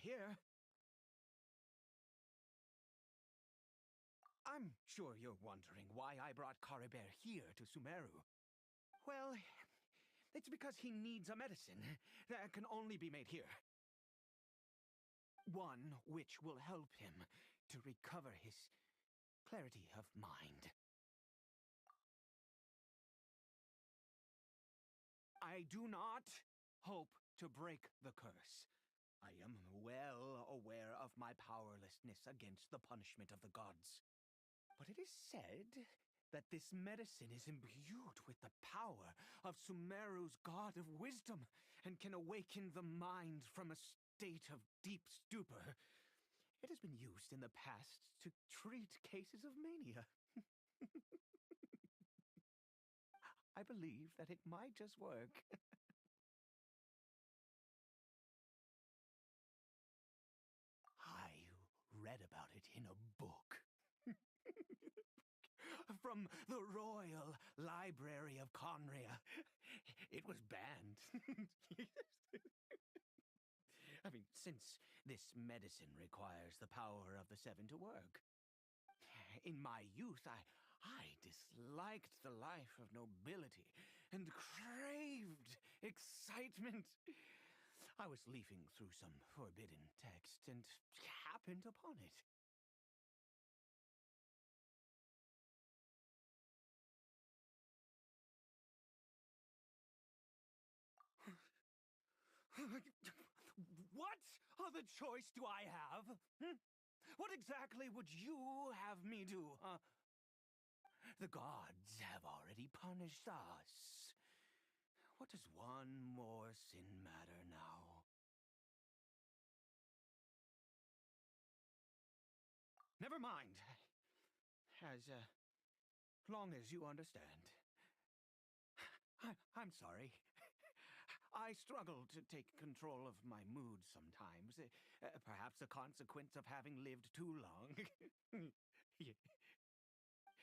here. I'm sure you're wondering why I brought GaBBaR here to Sumeru. Well, it's because he needs a medicine that can only be made here. One which will help him to recover his clarity of mind. I do not hope to break the curse. I am well aware of my powerlessness against the punishment of the gods. But it is said that this medicine is imbued with the power of Sumeru's god of wisdom and can awaken the mind from a state of deep stupor. It has been used in the past to treat cases of mania. I believe that it might just work. I read about it in a book. From the Royal Library of Conria. It was banned. I mean, since this medicine requires the power of the seven to work. In my youth, I disliked the life of nobility and craved excitement. I was leafing through some forbidden text and happened upon it. What other choice do I have? What exactly would you have me do, huh? The gods have already punished us. What does one more sin matter now? Never mind. As long as you understand. I'm sorry. I struggle to take control of my mood sometimes. Perhaps a consequence of having lived too long.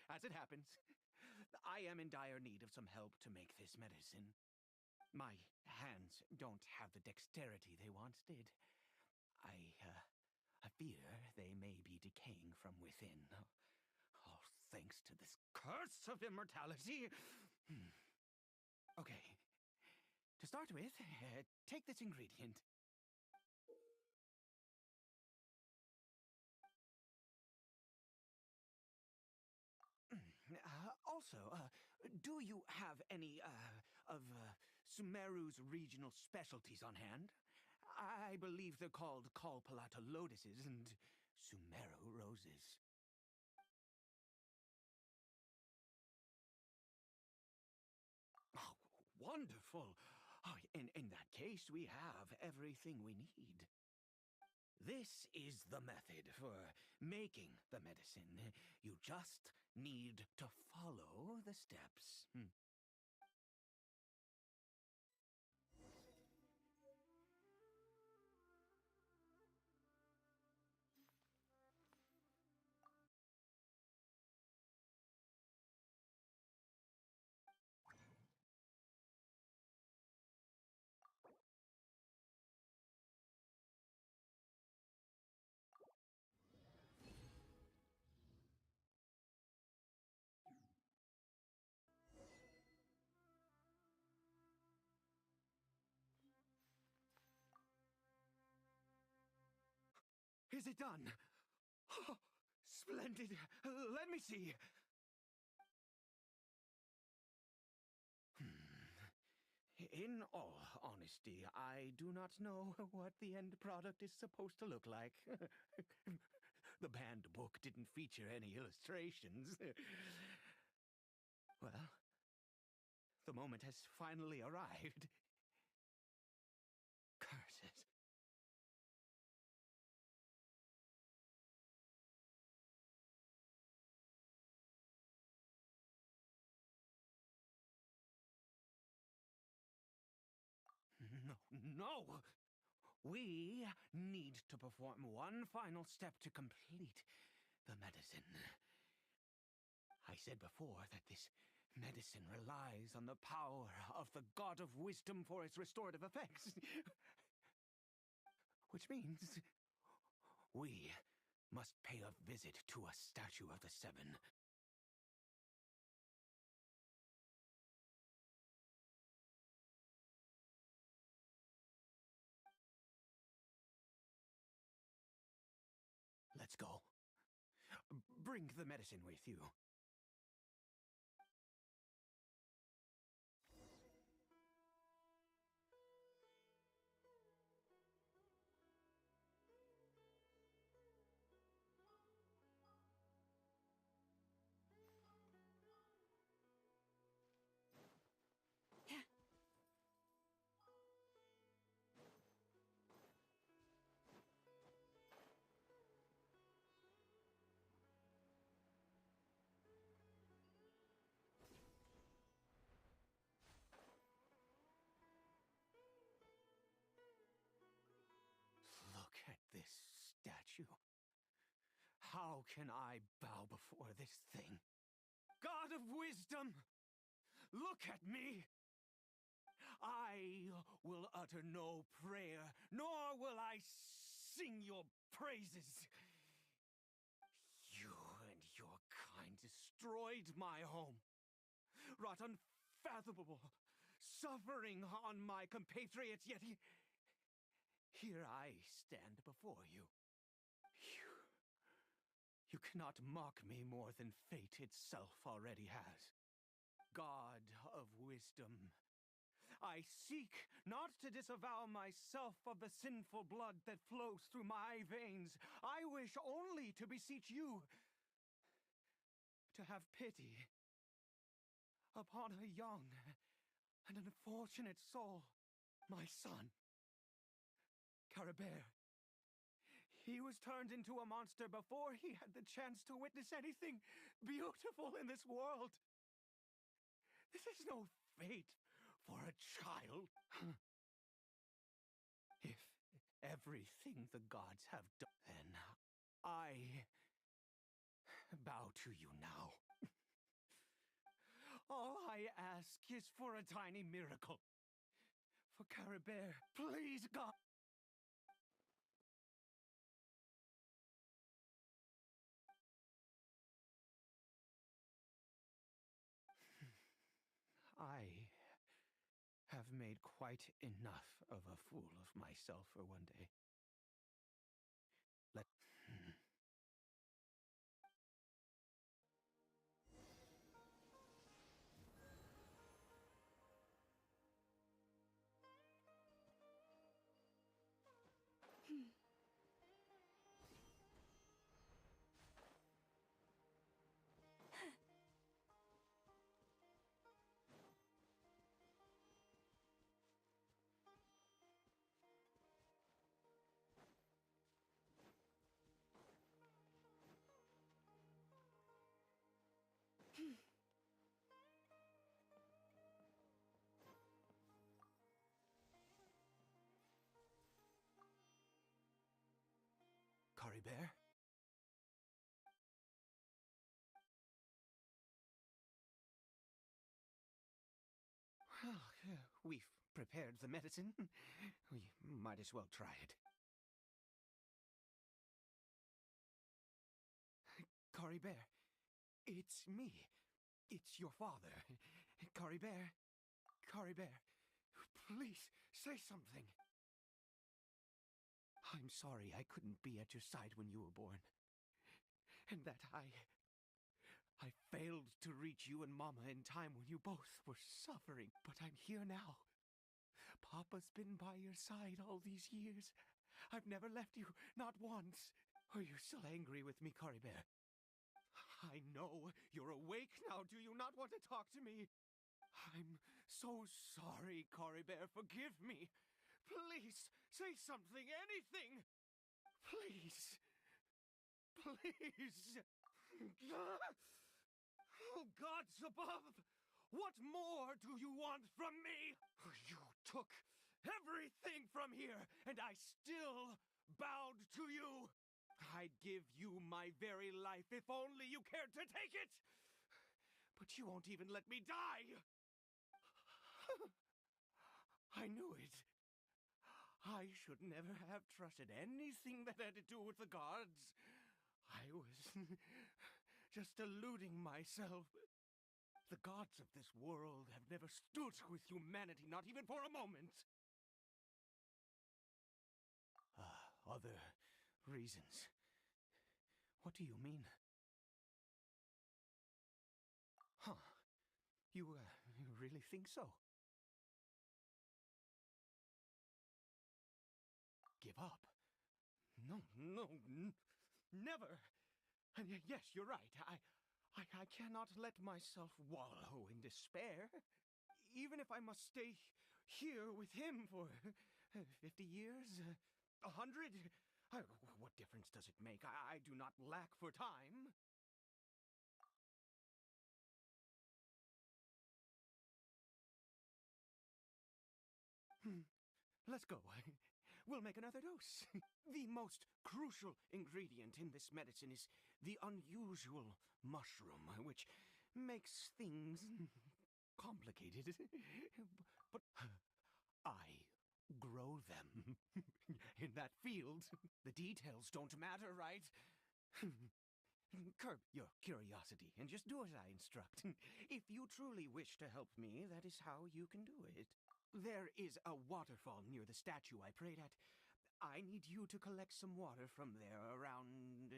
As it happens, I am in dire need of some help to make this medicine. My hands don't have the dexterity they once did. I fear they may be decaying from within. All thanks to this curse of immortality. Okay. To start with, take this ingredient. Also, do you have any, of Sumeru's regional specialties on hand? I believe they're called Kalpalata lotuses and Sumeru roses. Oh, wonderful! Oh, in that case, we have everything we need. This is the method for making the medicine. You just need to follow the steps. Is it done? Oh, splendid! Let me see! In all honesty, I do not know what the end product is supposed to look like. The banned book didn't feature any illustrations. Well, the moment has finally arrived. Curses. No, no! We need to perform one final step to complete the medicine. I said before that this medicine relies on the power of the god of wisdom for its restorative effects. which means we must pay a visit to a statue of the seven. Let's go. Bring the medicine with you. Look at this statue. How can I bow before this thing? God of wisdom, look at me! I will utter no prayer, nor will I sing your praises. You and your kind destroyed my home, wrought unfathomable suffering on my compatriots, yet here I stand before you. You cannot mock me more than fate itself already has. God of wisdom, I seek not to disavow myself of the sinful blood that flows through my veins. I wish only to beseech you to have pity upon a young and unfortunate soul, my son, GaBBaR. He was turned into a monster before he had the chance to witness anything beautiful in this world. This is no fate for a child. If everything the gods have done, then I bow to you now. All I ask is for a tiny miracle. For GaBBaR, please, God. I have made quite enough of a fool of myself for one day. GaBBaR? Well, we've prepared the medicine. We might as well try it. GaBBaR, it's me. It's your father. GaBBaR, GaBBaR, please say something. I'm sorry I couldn't be at your side when you were born. And that I failed to reach you and Mama in time when you both were suffering. But I'm here now. Papa's been by your side all these years. I've never left you, not once. Are you still angry with me, GaBBaR? I know you're awake now. Do you not want to talk to me? I'm so sorry, GaBBaR. Forgive me. Please, say something, anything. Please. Please. Oh, gods above! What more do you want from me? You took everything from here, and I still bowed to you. I'd give you my very life if only you cared to take it. But you won't even let me die. I knew it. I should never have trusted anything that had to do with the gods. I was just deluding myself. The gods of this world have never stood with humanity, not even for a moment. Other reasons. What do you mean? Huh. You really think so? Give up? No, never. Yes, you're right. I cannot let myself wallow in despair. Even if I must stay here with him for 50 years, 100. What difference does it make? I do not lack for time. Let's go. We'll make another dose. The most crucial ingredient in this medicine is the unusual mushroom, which makes things complicated. But I grow them in that field. The details don't matter, right? Curb your curiosity and just do as I instruct. If you truly wish to help me, that is how you can do it. There is a waterfall near the statue I prayed at. I need you to collect some water from there around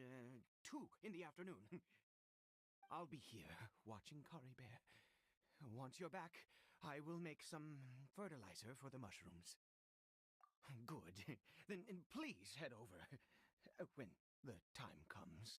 2 in the afternoon. I'll be here watching GaBBaR. Once you're back, I will make some fertilizer for the mushrooms. Good. Then please head over when the time comes.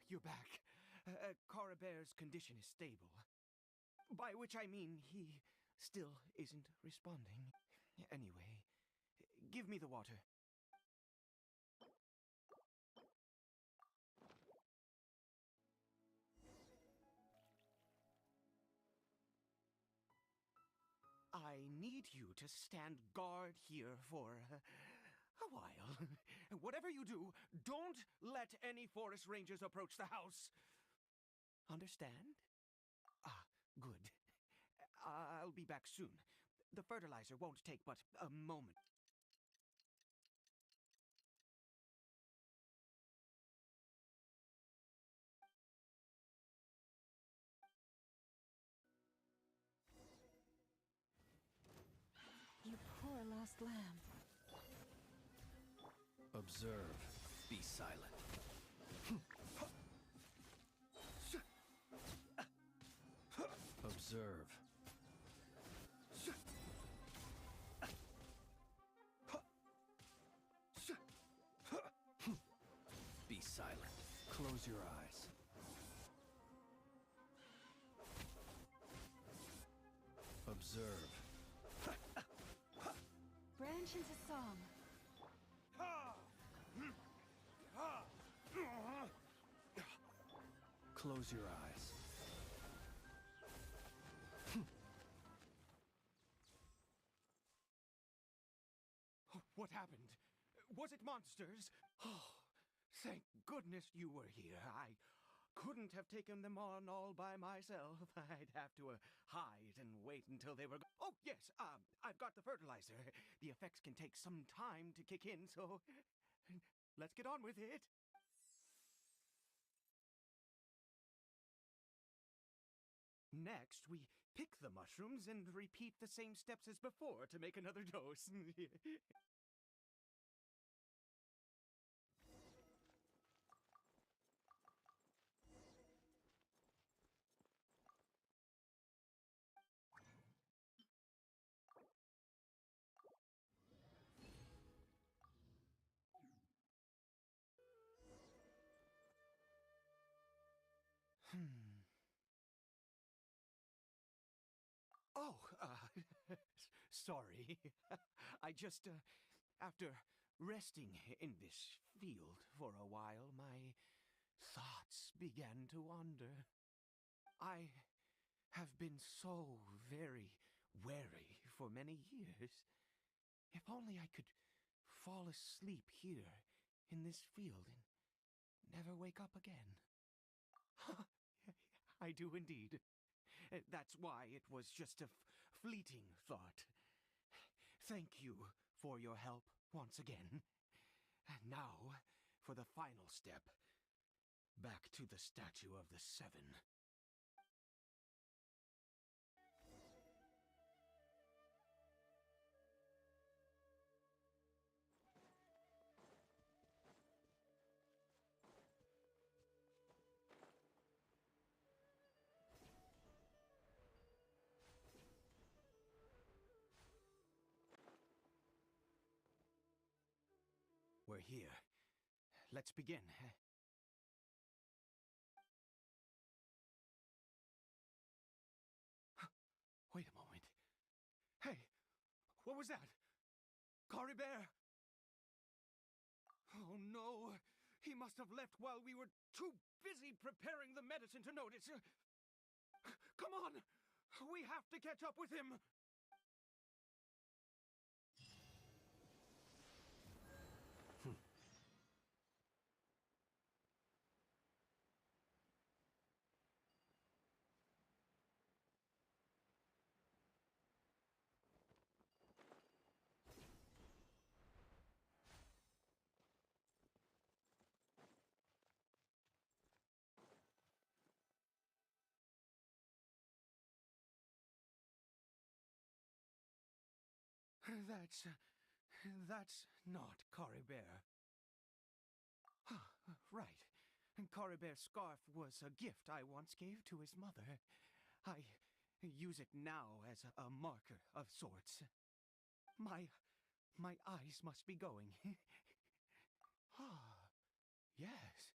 You're back. GaBBaR's condition is stable. By which I mean he still isn't responding. Anyway, give me the water. I need you to stand guard here for a while. Whatever you do, don't let any forest rangers approach the house. Understand? Good. I'll be back soon. The fertilizer won't take but a moment. You poor lost lamb. Observe. Be silent. Observe. Be silent. Close your eyes. Observe. Branch into song. Close your eyes. What happened? Was it monsters? Oh, thank goodness you were here. I couldn't have taken them on all by myself. I'd have to hide and wait until they were... Oh, yes, I've got the fertilizer. The effects can take some time to kick in, so let's get on with it. Next, we pick the mushrooms and repeat the same steps as before to make another dose. Oh, sorry. I just, after resting in this field for a while, my thoughts began to wander. I have been so very wary for many years. If only I could fall asleep here in this field and never wake up again. I do indeed. That's why it was just a fleeting thought. Thank you for your help once again. And now, for the final step. Back to the Statue of the Seven. We're here. Let's begin. Wait a moment. Hey, what was that? GaBBaR! Oh no, he must have left while we were too busy preparing the medicine to notice. Come on, we have to catch up with him. That's not GaBBaR. Right. GaBBaR's scarf was a gift I once gave to his mother. I use it now as a marker of sorts. My eyes must be going. Yes.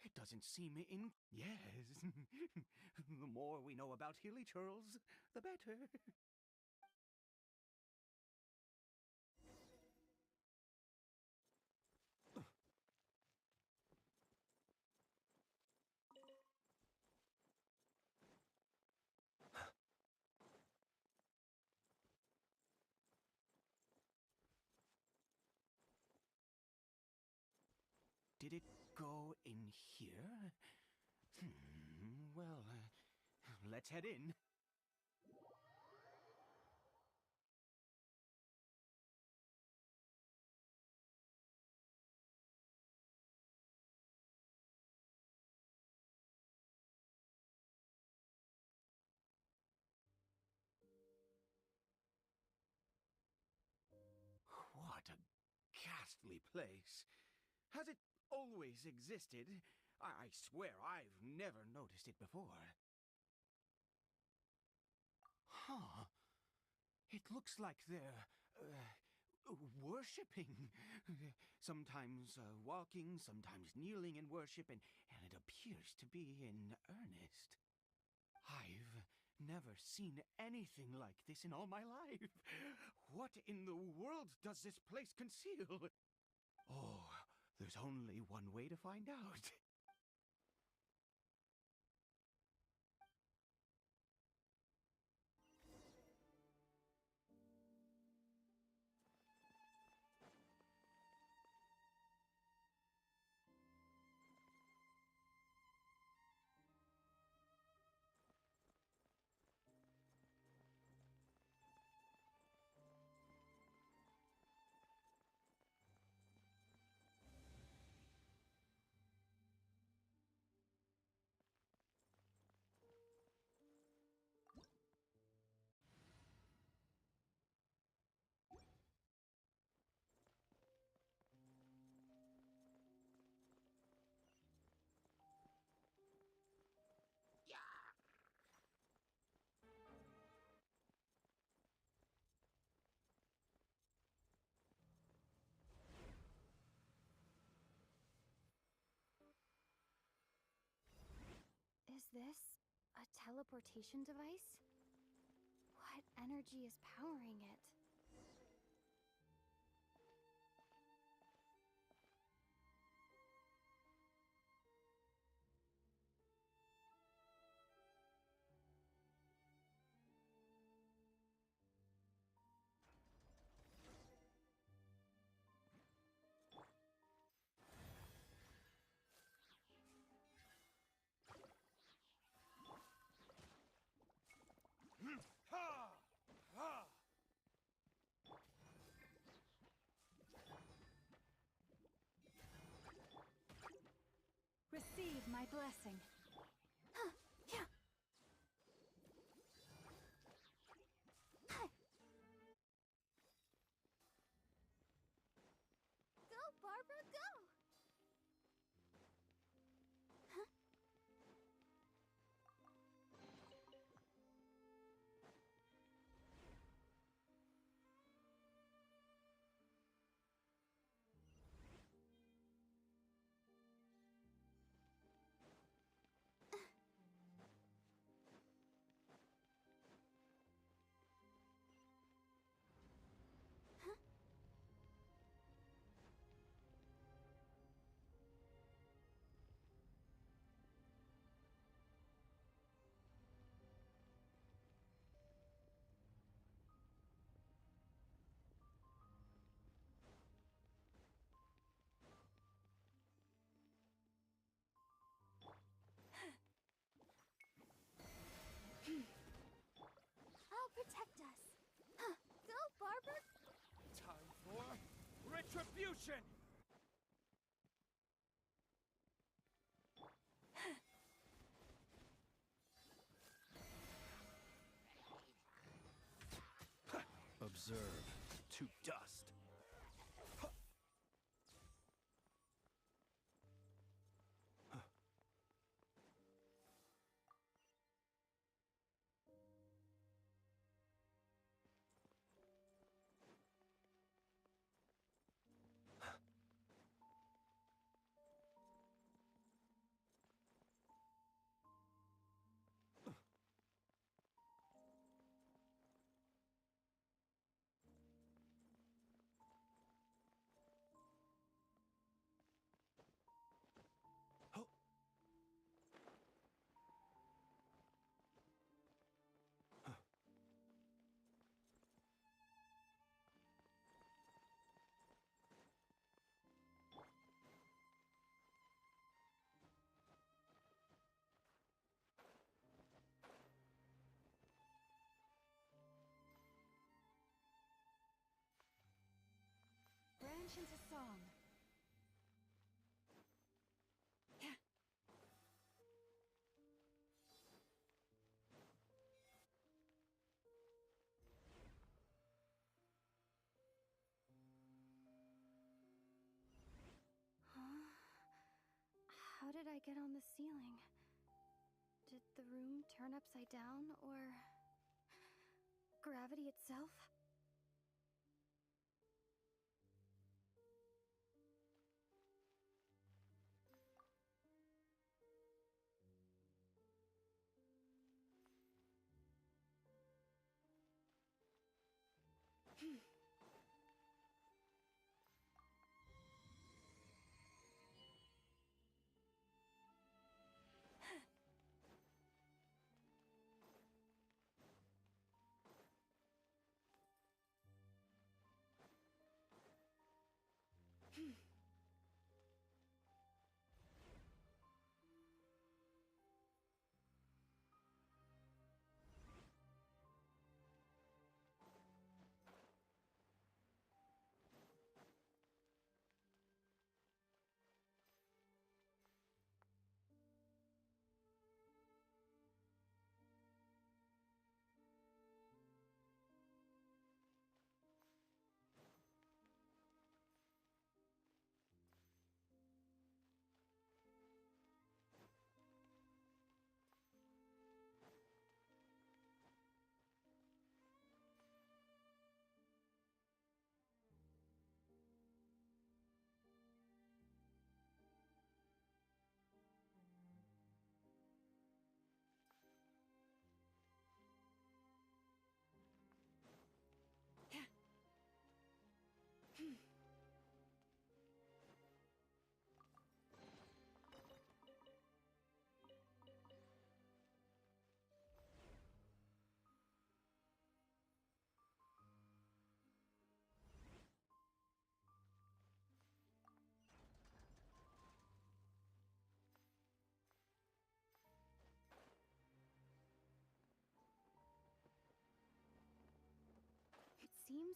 It doesn't seem Yes. The more we know about Hilly Churls, the better. Did it go in here? Well, let's head in. What a ghastly place. Has it always existed? I swear I've never noticed it before. Huh. It looks like they're, worshipping. Sometimes walking, sometimes kneeling in worship, and it appears to be in earnest. I've never seen anything like this in all my life. What in the world does this place conceal? Oh, there's only one way to find out. this a teleportation device? What energy is powering it? Receive my blessing. Yeah. Go, Barbara, go! I'll protect us. Go, Barbara! Time for retribution! Observe to dust. Branch into song. Yeah. Huh? How did I get on the ceiling? Did the room turn upside down, or gravity itself?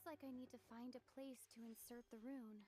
like I need to find a place to insert the rune.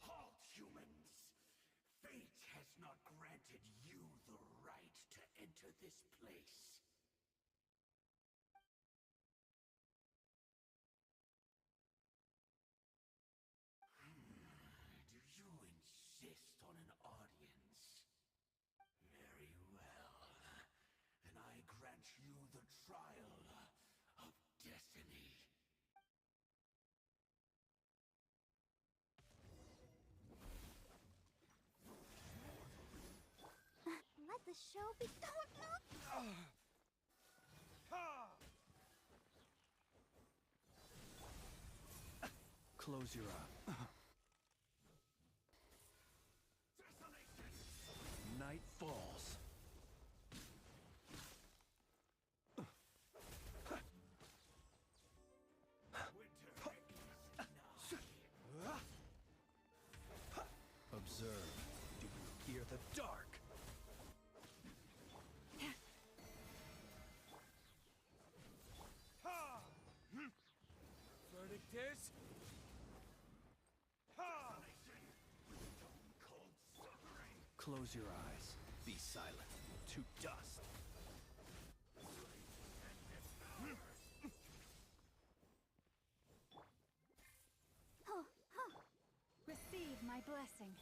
Halt, humans! Fate has not granted you the right to enter this place. Do you insist on an audience? Very well. Then I grant you the trial of destiny. Let the show be. Close your eye. Night falls. Observe. Do you hear the dark? Verdict is... Close your eyes. Be silent. To dust. Receive my blessing.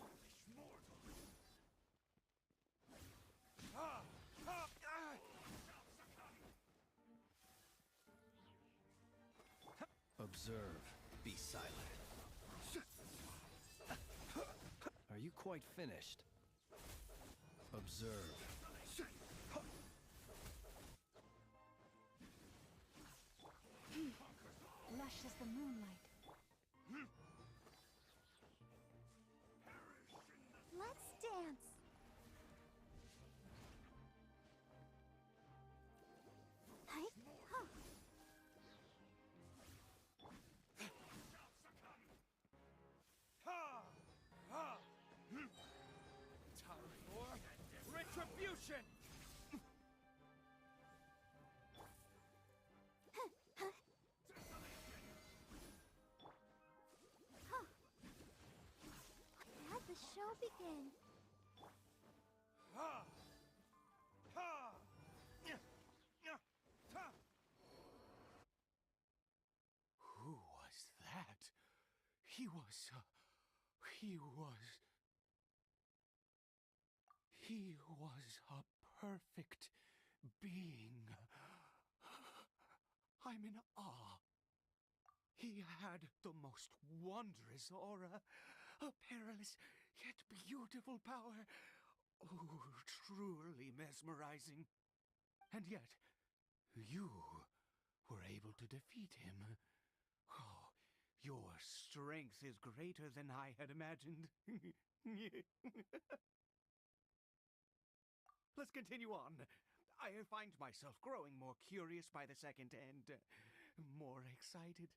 Observe. Be silent. Are you quite finished? Observe. Lush as the moonlight. Let's dance. Time for retribution! Let the show begin. Who was that? He was a perfect being. I'm in awe. He had the most wondrous aura, a perilous yet beautiful power. Oh, truly mesmerizing. And yet, you were able to defeat him. Oh, your strength is greater than I had imagined. Let's continue on. I find myself growing more curious by the second and more excited.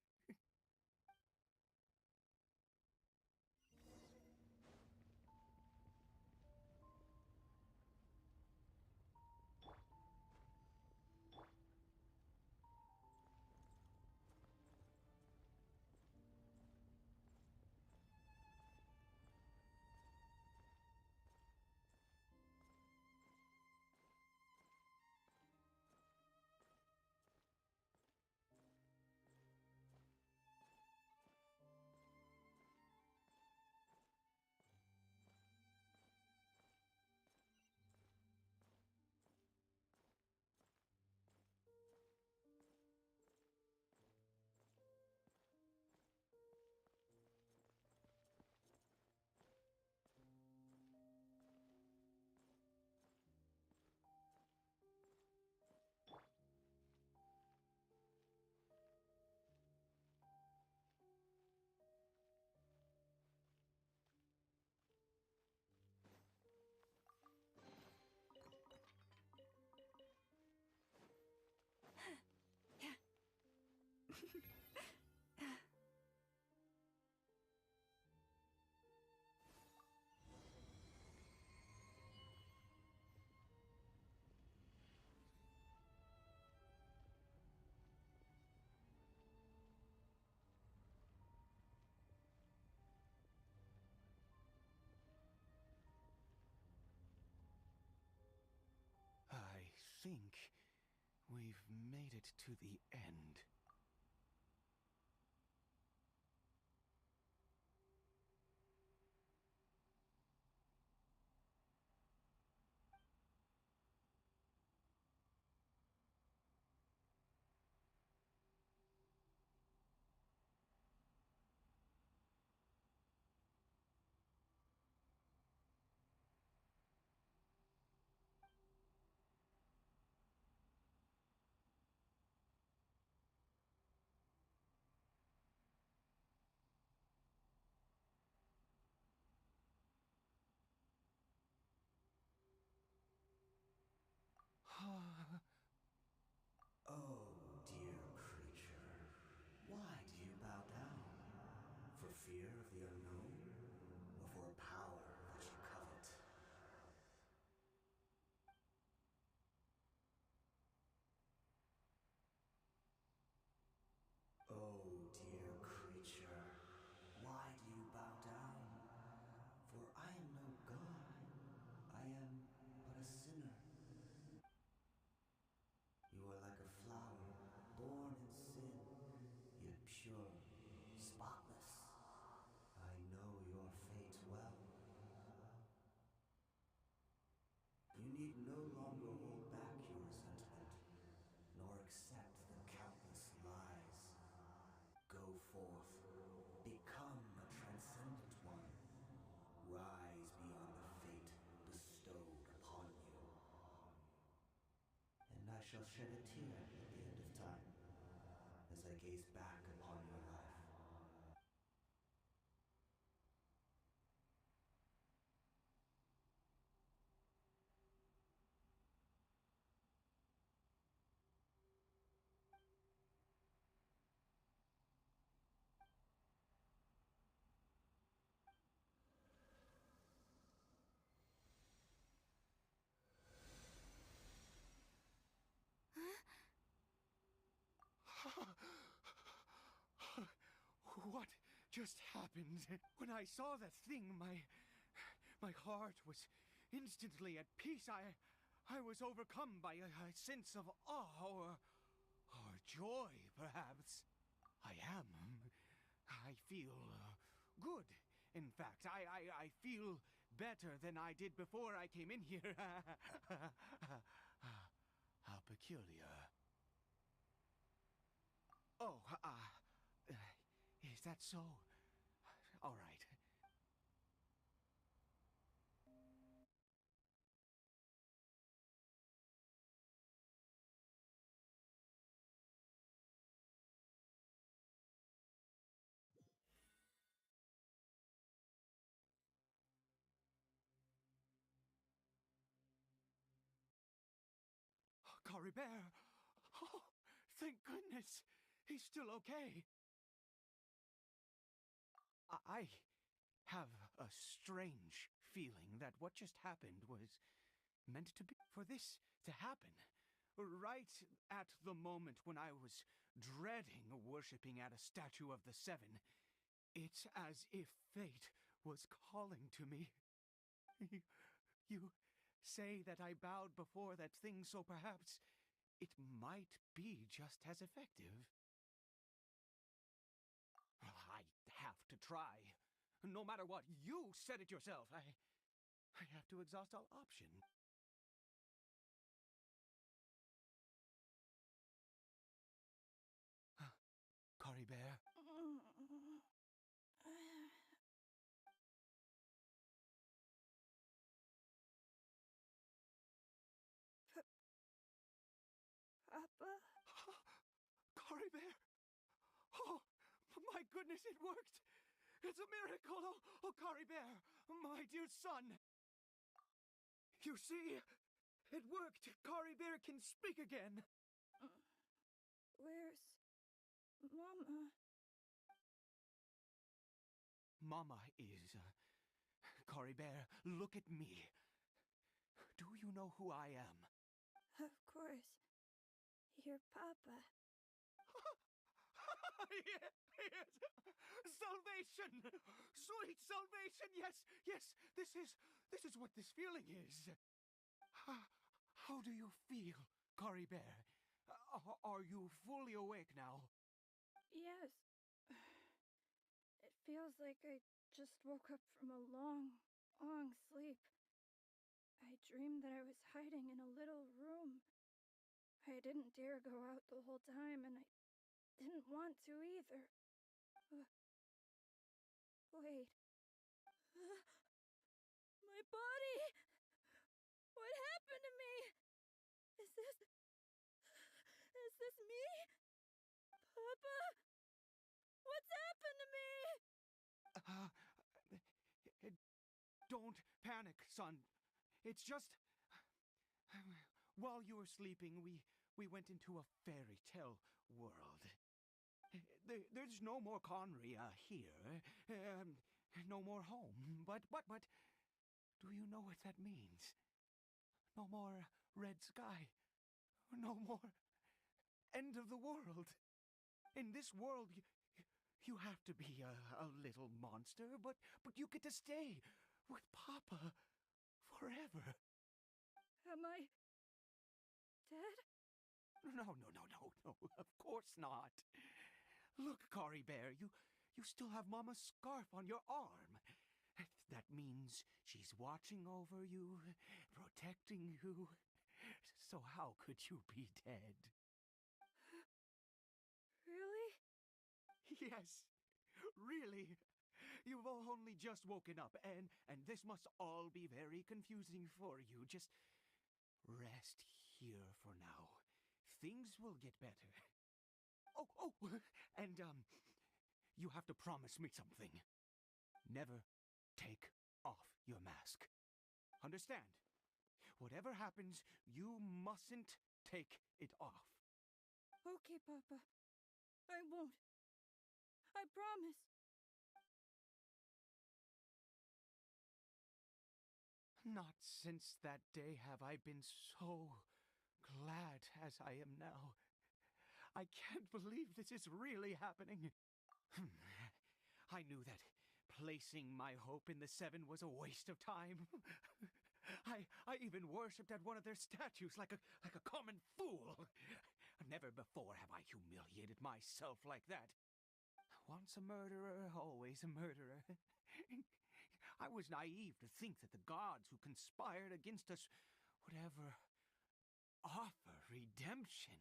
think we've made it to the end. Oh, dear creature, why do you bow down? For fear of the unknown, or for a power that you covet? Oh, dear creature, why do you bow down? For I am no god, I am but a sinner. You are like a flower, born in sin, yet pure, spotless. I know your fate well. You need no longer hold back your resentment, nor accept the countless lies. Go forth, become a transcendent one. Rise beyond the fate bestowed upon you. And I shall shed a tear at the end of time, as I gaze back upon your life. What just happened? When I saw that thing, my heart was instantly at peace. I was overcome by a sense of awe or joy, perhaps. I am. I feel good. In fact, I feel better than I did before I came in here. How peculiar. Oh, is that so? All right. GaBBaR! Oh, thank goodness! He's still okay. I have a strange feeling that what just happened was meant to be. For this to happen, right at the moment when I was dreading worshipping at a statue of the Seven, it's as if fate was calling to me. You say that I bowed before that thing, so perhaps it might be just as effective. I have to try. No matter what, you said it yourself. I have to exhaust all options. GaBBaR. Papa? GaBBaR. Oh, my goodness, it worked. It's a miracle. Oh, GaBBaR, my dear son. You see, it worked. GaBBaR can speak again. Where's Mama? Mama is... GaBBaR, look at me. Do you know who I am? Of course. Your Papa. Yes! Salvation! Sweet salvation! Yes! This is what this feeling is. How do you feel, GaBBaR? Are you fully awake now? Yes. It feels like I just woke up from a long, long sleep. I dreamed that I was hiding in a little room. I didn't dare go out the whole time, and I didn't want to either. Wait. My body! What happened to me? Is this me? Papa? What's happened to me? Don't panic, son. It's just... While you were sleeping, we went into a fairy tale world. There's no more Conria here. No more home. But, do you know what that means? No more red sky. No more end of the world. In this world, you have to be a little monster, but you get to stay with Papa forever. Am I dead? No. Of course not. Look, GaBBaR, you still have Mama's scarf on your arm. That means she's watching over you, protecting you. So how could you be dead? Really? Yes, really. You've only just woken up, and this must all be very confusing for you. Just rest here for now. Things will get better. Oh, and, you have to promise me something. Never take off your mask. Understand? Whatever happens, you mustn't take it off. Okay, Papa. I won't. I promise. Not since that day have I been so glad as I am now. I can't believe this is really happening. I knew that placing my hope in the Seven was a waste of time. I even worshipped at one of their statues like a common fool. Never before have I humiliated myself like that. Once a murderer, always a murderer. I was naive to think that the gods who conspired against us would ever offer redemption.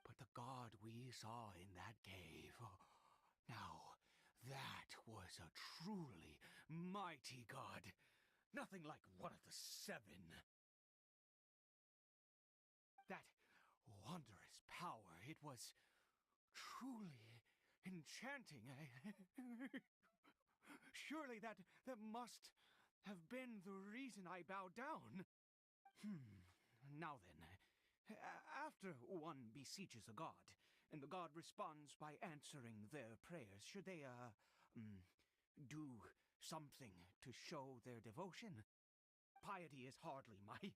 But the god we saw in that cave, now that was a truly mighty god. Nothing like one of the Seven. That wondrous power, it was truly enchanting. Surely that must have been the reason I bowed down. Now then, after one beseeches a god, and the god responds by answering their prayers, should they, do something to show their devotion? Piety is hardly my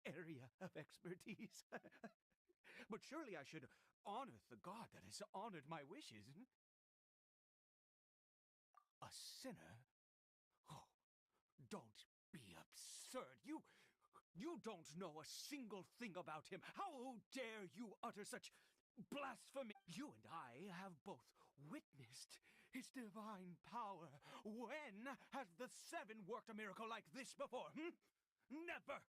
area of expertise. But surely I should honor the god that has honored my wishes. A sinner? Oh, don't be absurd. You don't know a single thing about him. How dare you utter such blasphemy? You and I have both witnessed his divine power. When has the Seven worked a miracle like this before? Never!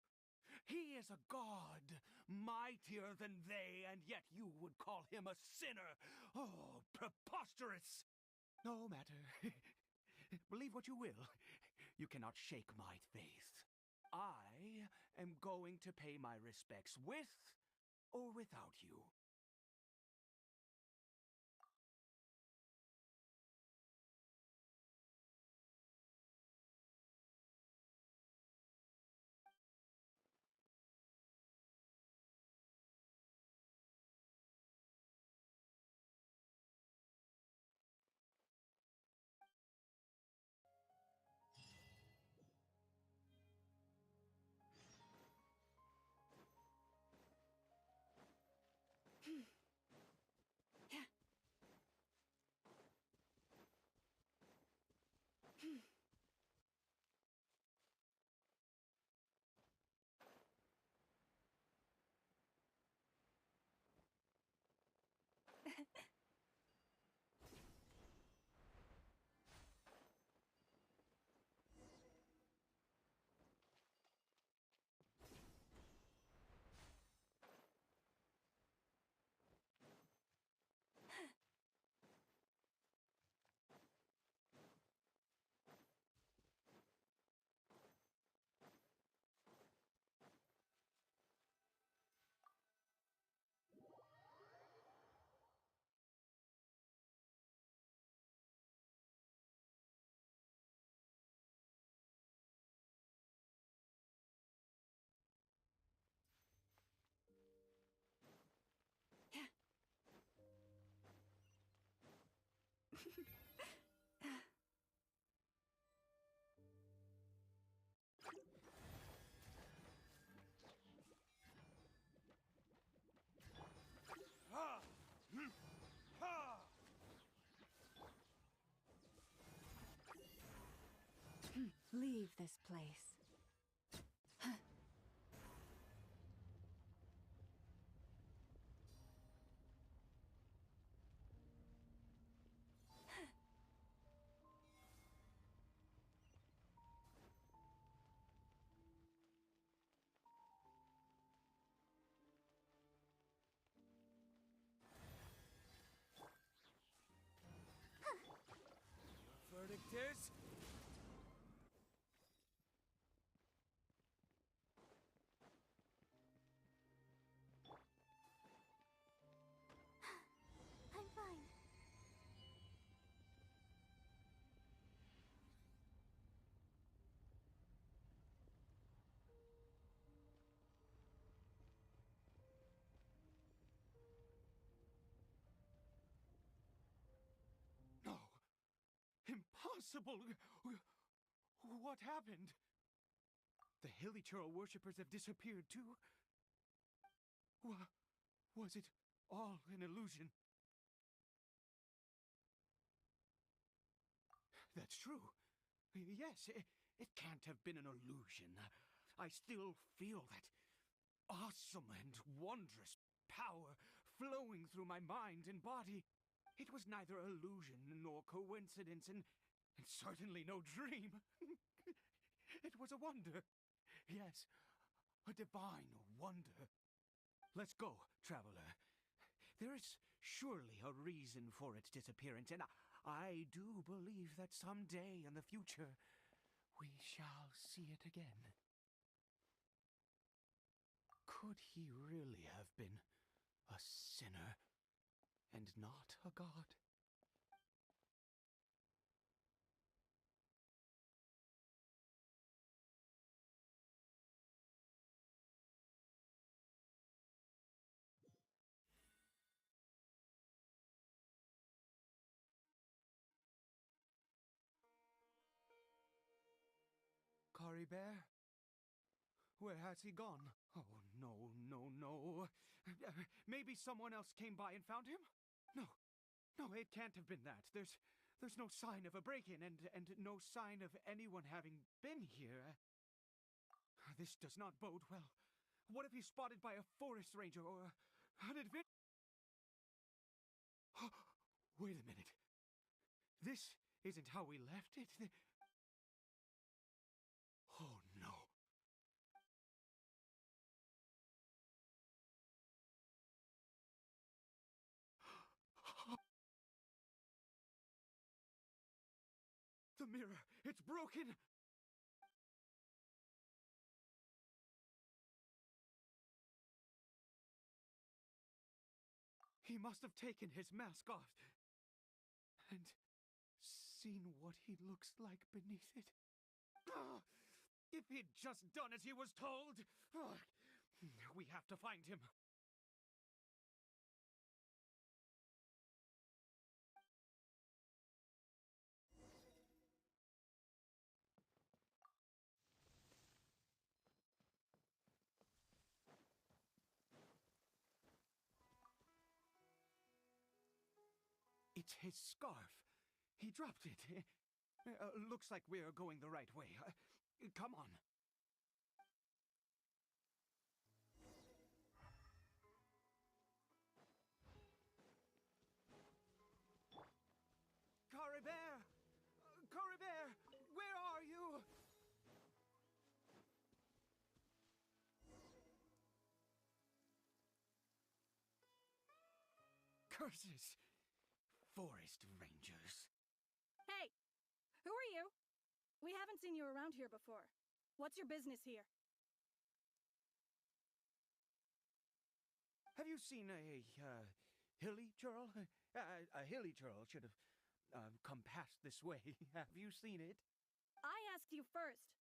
He is a god, mightier than they, and yet you would call him a sinner. Oh, preposterous! No matter. Believe what you will. You cannot shake my faith. I am going to pay my respects with or without you. Leave this place. Verdict is... I'm fine. No. Impossible. What happened? The Hilly Churl worshippers have disappeared too? Was it all an illusion? That's true. Yes, it can't have been an illusion. I still feel that awesome and wondrous power flowing through my mind and body. It was neither illusion nor coincidence, and certainly no dream. It was a wonder. Yes, a divine wonder. Let's go, traveler. There is surely a reason for its disappearance, and I do believe that someday in the future we shall see it again. Could he really have been a sinner and not a god? GaBBaR? Where has he gone? Oh, no, no, no. Maybe someone else came by and found him? No, it can't have been that. There's no sign of a break-in and no sign of anyone having been here. This does not bode well. What if he's spotted by a forest ranger or an adventurer? Wait a minute. This isn't how we left it. Oh, no. The mirror, it's broken! He must have taken his mask off and seen what he looks like beneath it. If he'd just done as he was told! We have to find him. It's his scarf. He dropped it. Looks like we're going the right way. Come on. GaBBaR! GaBBaR! Where are you? Curses! Forest rangers. Hey! Who are you? We haven't seen you around here before. What's your business here? Have you seen a hilly churl? A hilly churl should have come past this way. Have you seen it? I asked you first.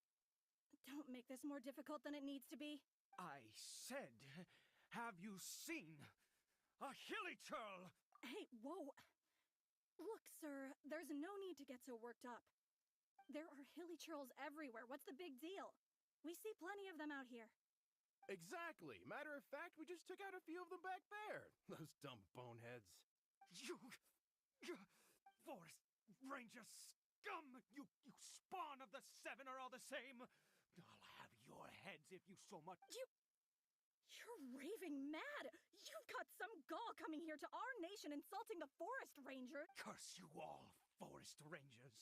Don't make this more difficult than it needs to be. I said, have you seen a hilly churl? Hey, whoa. Look, sir, there's no need to get so worked up. There are hilly churls everywhere. What's the big deal? We see plenty of them out here. Exactly. Matter of fact, we just took out a few of them back there. Those dumb boneheads. You... Forest Ranger Scum! You spawn of the seven are all the same! I'll have your heads if you so much— You're raving mad! You've got some gall coming here to our nation insulting the forest ranger! Curse you all, forest rangers!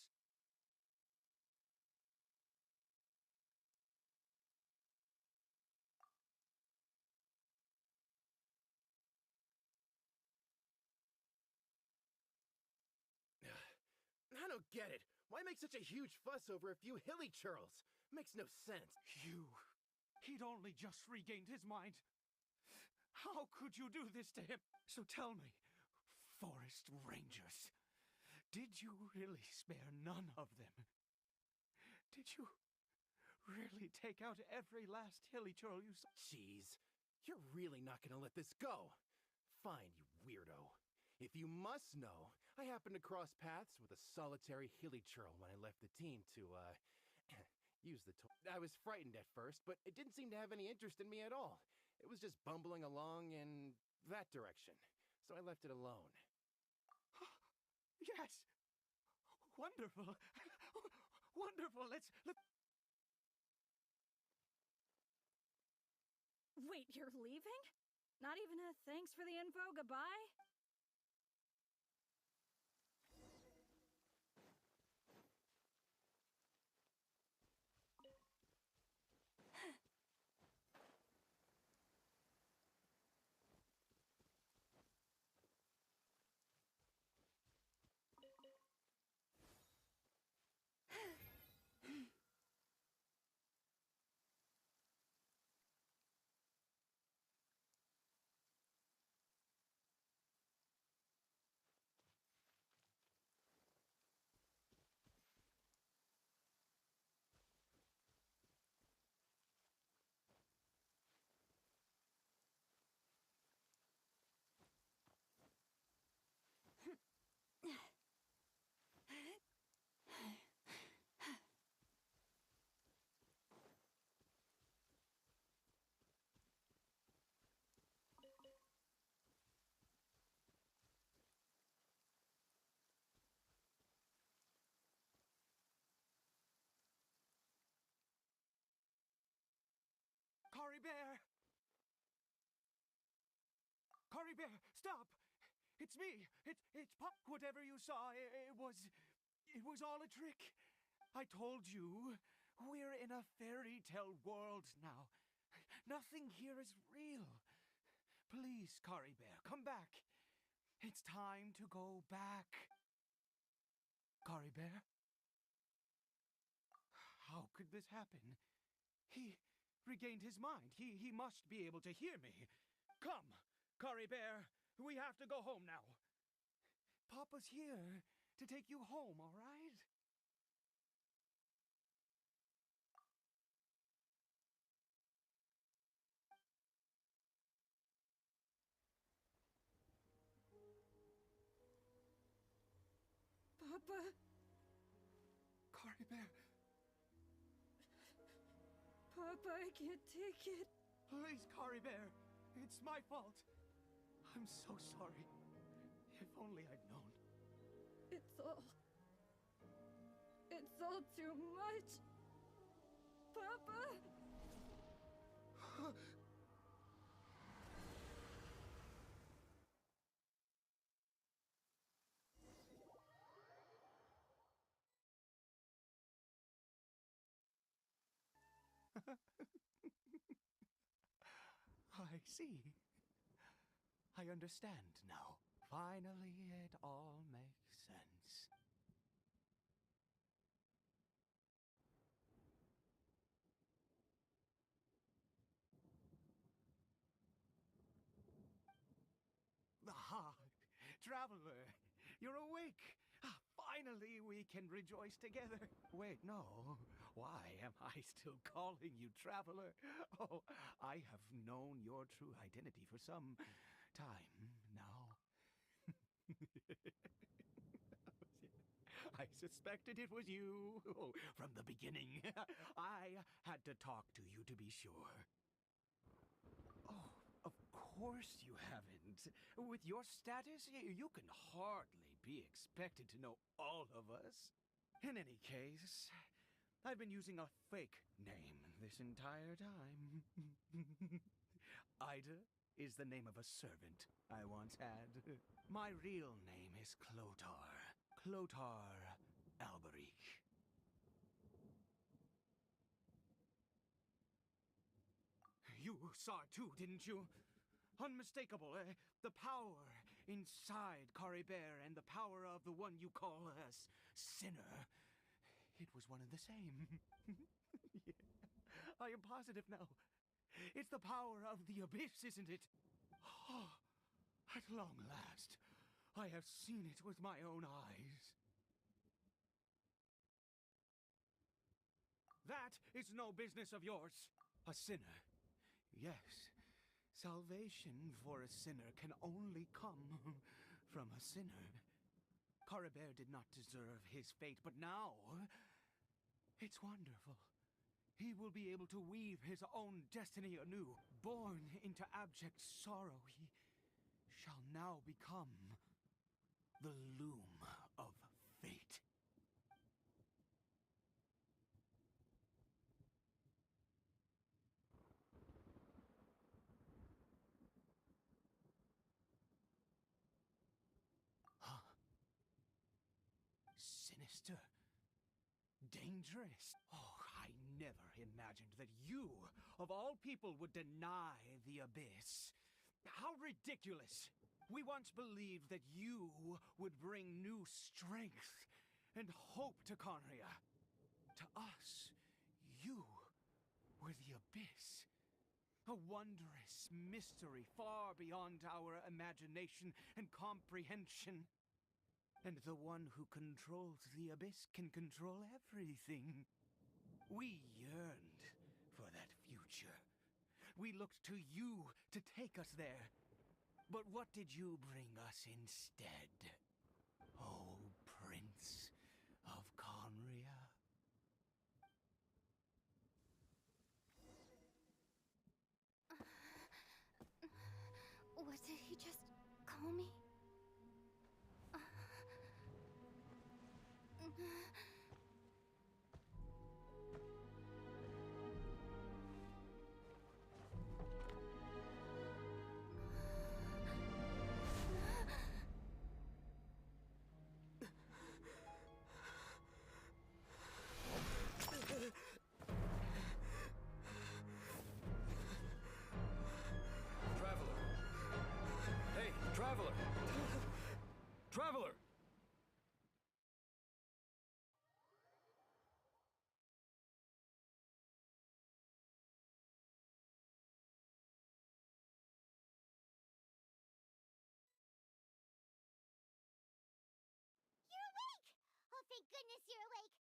I don't get it. Why make such a huge fuss over a few hilly churls? Makes no sense. He'd only just regained his mind. How could you do this to him? So tell me, forest rangers, did you really spare none of them? Did you really take out every last hilly churl you saw? Jeez, you're really not gonna let this go. Fine, you weirdo. If you must know, I happened to cross paths with a solitary hilly churl when I left the team to, use the toy. I was frightened at first, but it didn't seem to have any interest in me at all. It was just bumbling along in that direction, so I left it alone. Yes! Wonderful! Wonderful! Let's... Wait, you're leaving? Not even a thanks for the info, goodbye? GaBBaR! GaBBaR, stop! It's me! It's Pop. Whatever you saw, it was all a trick. I told you, we're in a fairy tale world now. Nothing here is real. Please, GaBBaR, come back. It's time to go back. GaBBaR? How could this happen? He regained his mind. He must be able to hear me. Come, GaBBaR, we have to go home now. Papa's here to take you home, all right? Papa? GaBBaR, Papa, I can't take it. please, GaBBaR. It's my fault. I'm so sorry. If only I'd known. It's all too much. Papa? I see. I understand now. Finally, it all makes sense. Ah, traveler, you're awake. Finally, we can rejoice together. Wait, no. Why am I still calling you traveler? Oh, I have known your true identity for some time now. I suspected it was you from the beginning. I had to talk to you to be sure. Oh, of course you haven't. With your status, you can hardly be expected to know all of us. In any case, I've been using a fake name this entire time. Ida is the name of a servant I once had. My real name is Clotar. Clotar Alberich. You saw it too, didn't you? Unmistakable, the power inside GaBBaR and the power of the one you call a sinner. It was one and the same. Yeah. I am positive now. It's the power of the abyss, isn't it? Oh, at long last, I have seen it with my own eyes. That is no business of yours. A sinner. Yes. Salvation for a sinner can only come from a sinner. GaBBaR did not deserve his fate, but now it's wonderful. He will be able to weave his own destiny anew. Born into abject sorrow, he shall now become the loom of fate. Sinister. Dangerous. Oh, I never imagined that you, of all people, would deny the abyss. How ridiculous! We once believed that you would bring new strength and hope to Conria. To us, you were the abyss. A wondrous mystery far beyond our imagination and comprehension. And the one who controls the abyss can control everything. We yearned for that future. We looked to you to take us there. But what did you bring us instead? Oh, Prince of Conria? What did he just call me? Traveler! Hey, Traveler! Traveler! You're awake! Oh, thank goodness you're awake!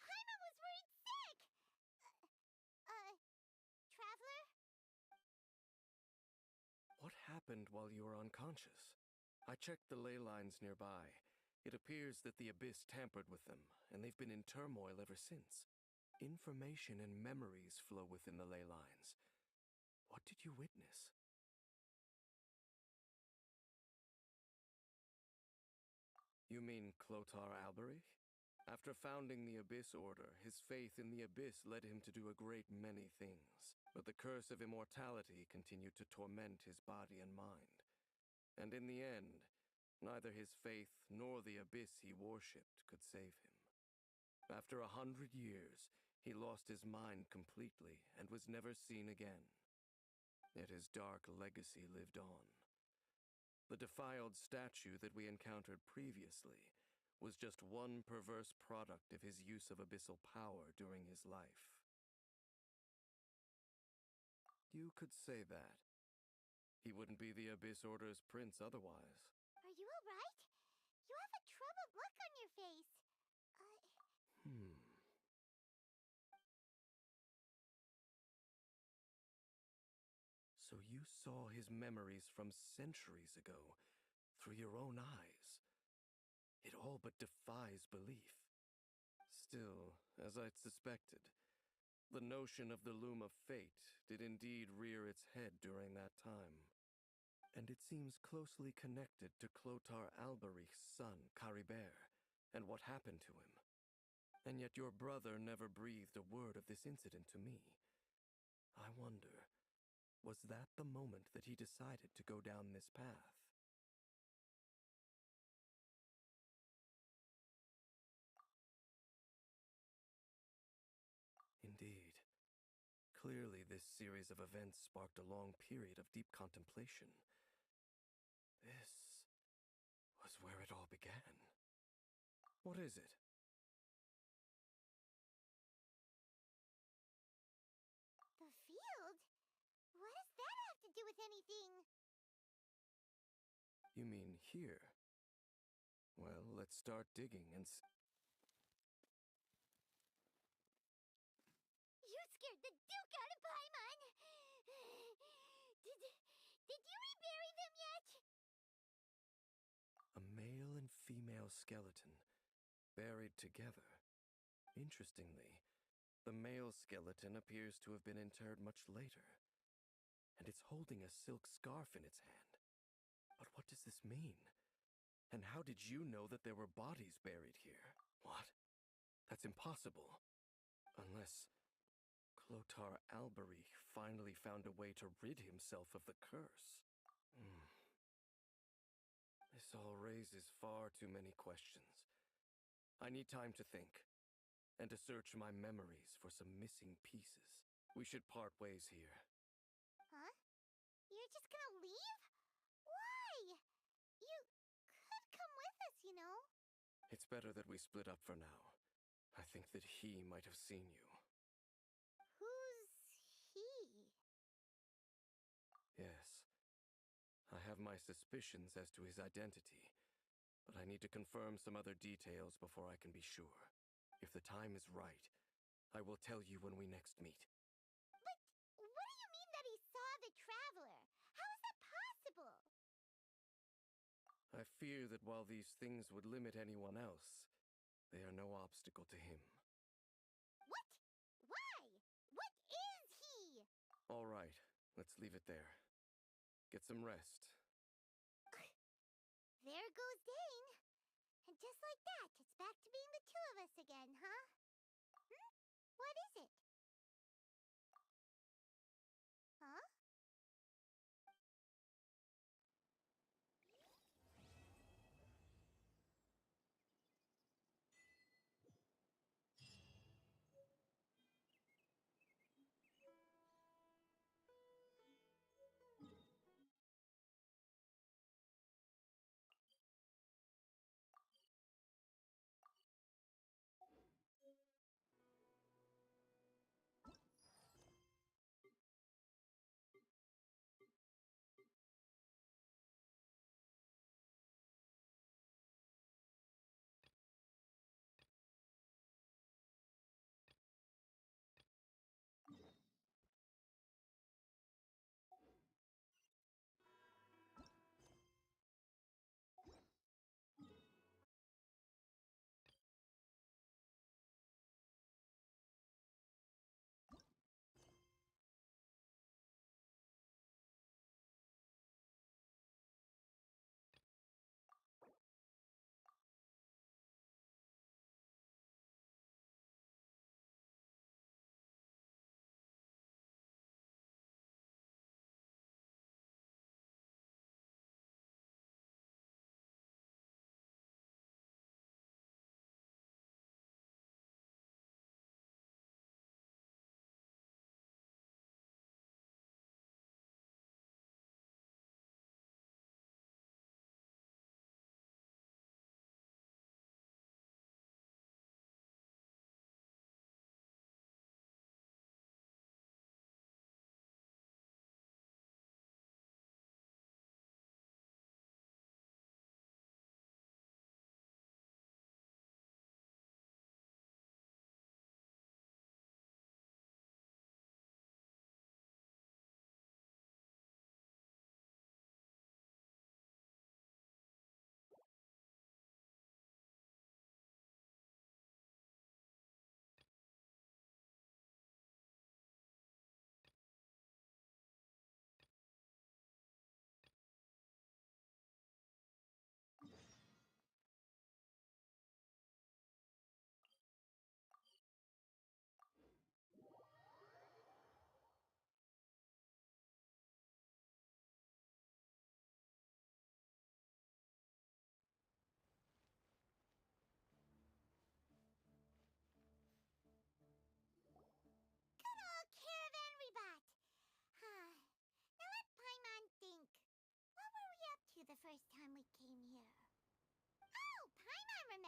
Paimon was worried sick! Traveler? What happened while you were unconscious? I checked the ley lines nearby. It appears that the abyss tampered with them, and they've been in turmoil ever since. Information and memories flow within the ley lines. What did you witness? You mean Clotar Alberich? After founding the Abyss Order, his faith in the Abyss led him to do a great many things. But the curse of immortality continued to torment his body and mind. And in the end, neither his faith nor the Abyss he worshipped could save him. After 100 years, he lost his mind completely and was never seen again. Yet his dark legacy lived on. The defiled statue that we encountered previously was just one perverse product of his use of abyssal power during his life. You could say that. He wouldn't be the Abyss Order's prince otherwise. Are you alright? You have a troubled look on your face. So you saw his memories from centuries ago, through your own eyes. It all but defies belief. Still, as I'd suspected, the notion of the Loom of Fate did indeed rear its head during that time. And it seems closely connected to Clotar Alberich's son, GaBBaR, and what happened to him. And yet your brother never breathed a word of this incident to me. I wonder, was that the moment that he decided to go down this path? Indeed. Clearly, this series of events sparked a long period of deep contemplation. This was where it all began. What is it? The field? What does that have to do with anything? You mean here? Well, let's start digging and You scared the Duke out of Paimon! Did you rebury them yet? a male and female skeleton, buried together. Interestingly, the male skeleton appears to have been interred much later, and it's holding a silk scarf in its hand. But what does this mean? And how did you know that there were bodies buried here? What? That's impossible. Unless Clothar Alberich finally found a way to rid himself of the curse. This all raises far too many questions. I need time to think, and to search my memories for some missing pieces. We should part ways here. Huh? You're just gonna leave? Why? You could come with us, you know. It's better that we split up for now. I think that he might have seen you. Who's he? Yes. I have my suspicions as to his identity, but I need to confirm some other details before I can be sure. If the time is right, I will tell you when we next meet. But what do you mean that he saw the Traveler? How is that possible? I fear that while these things would limit anyone else, they are no obstacle to him. What? Why? What is he? All right, let's leave it there. Get some rest. There goes Dane. And just like that, it's back to being the two of us again, huh? What is it? Huh?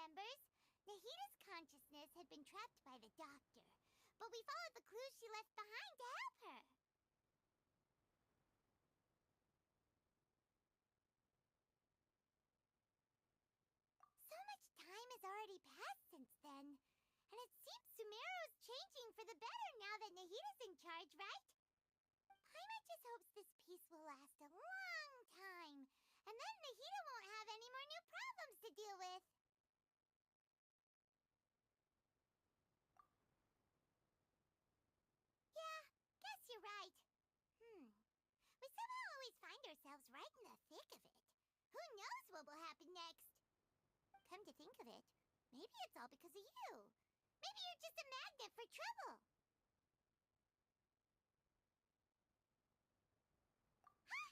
remembers. Nahita's consciousness had been trapped by the doctor, but we followed the clues she left behind to help her. So much time has already passed since then, and it seems Sumeru's changing for the better now that Nahita's in charge, right? Paimon just hopes this peace will last a long time, and then Nahita won't have any more new problems to deal with. Yeah, guess you're right. We somehow always find ourselves right in the thick of it. Who knows what will happen next? Come to think of it, maybe it's all because of you. Maybe you're just a magnet for trouble. Huh?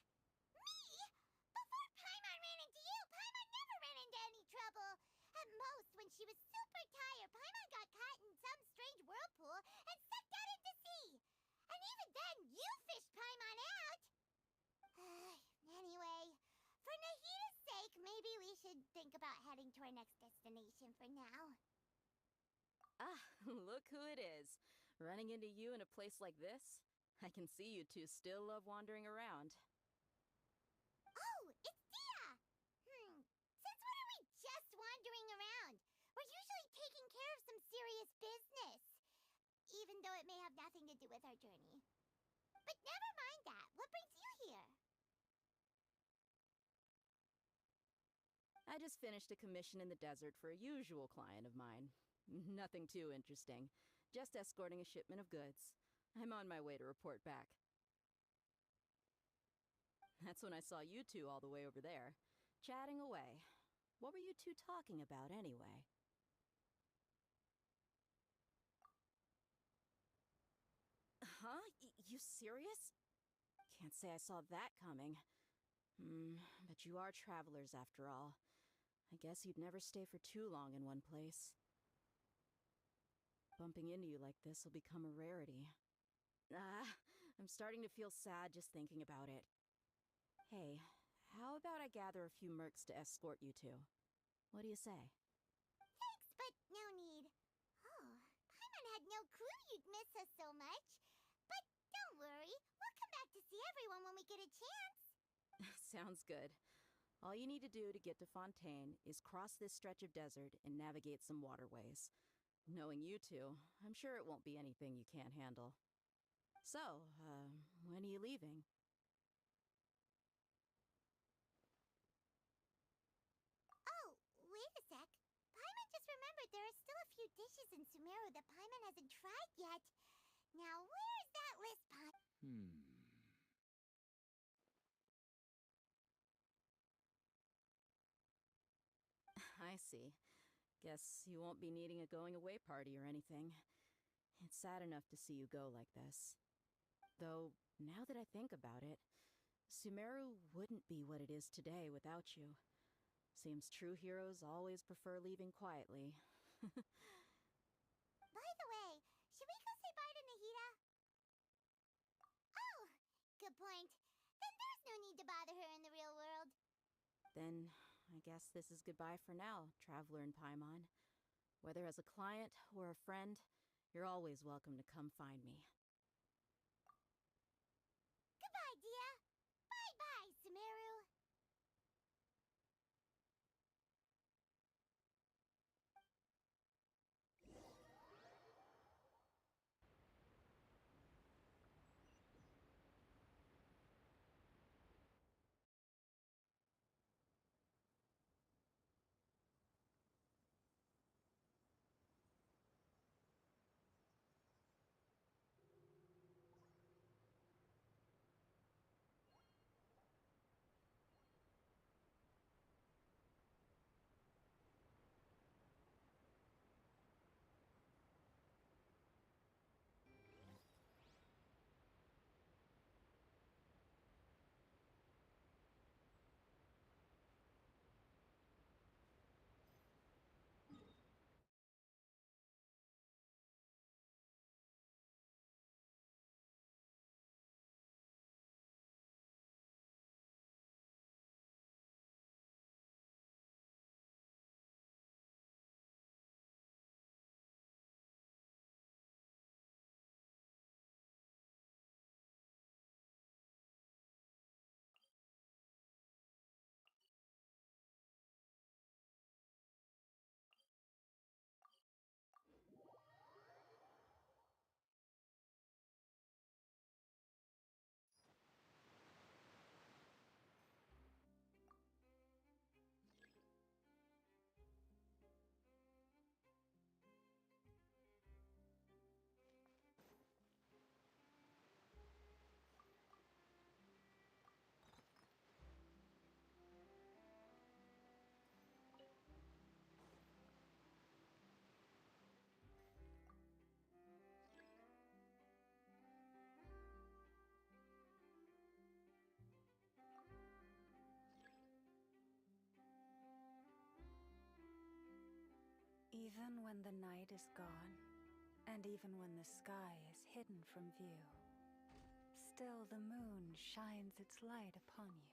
Me? Before Paimon ran into you, Paimon never ran into any trouble. At most, when she was super tired, Paimon got caught in some strange whirlpool and sucked out into sea. And even then, you fished Paimon out. Anyway, for Nahita's sake, maybe we should think about heading to our next destination for now. Ah, look who it is. Running into you in a place like this? I can see you two still love wandering around. Oh, it's Dia! Since when are we just wandering around? We're usually taking care of some serious business. Even though it may have nothing to do with our journey. But never mind that. What brings you here? I just finished a commission in the desert for a usual client of mine. Nothing too interesting. Just escorting a shipment of goods. I'm on my way to report back. That's when I saw you two all the way over there, chatting away. What were you two talking about, anyway? Huh? You serious? Can't say I saw that coming. But you are travelers after all. I guess you'd never stay for too long in one place. Bumping into you like this will become a rarity. I'm starting to feel sad just thinking about it. Hey, how about I gather a few mercs to escort you two? What do you say? Thanks, but no need. Oh, Paimon had no clue you'd miss us so much. But don't worry, we'll come back to see everyone when we get a chance. Sounds good. All you need to do to get to Fontaine is cross this stretch of desert and navigate some waterways. Knowing you two, I'm sure it won't be anything you can't handle. So, when are you leaving? Oh, wait a sec. Paimon just remembered there are still a few dishes in Sumeru that Paimon hasn't tried yet. Now, where's that list, Paimon? I see. Guess you won't be needing a going-away party or anything. It's sad enough to see you go like this. Though, now that I think about it, Sumeru wouldn't be what it is today without you. Seems true heroes always prefer leaving quietly. By the way, should we go say bye to Nahita? Oh, good point. Then there's no need to bother her in the real world. Then, I guess this is goodbye for now, Traveler in Paimon. Whether as a client or a friend, you're always welcome to come find me. Goodbye, Dia. Bye-bye, Sumeru. Even when the night is gone, and even when the sky is hidden from view, still the moon shines its light upon you.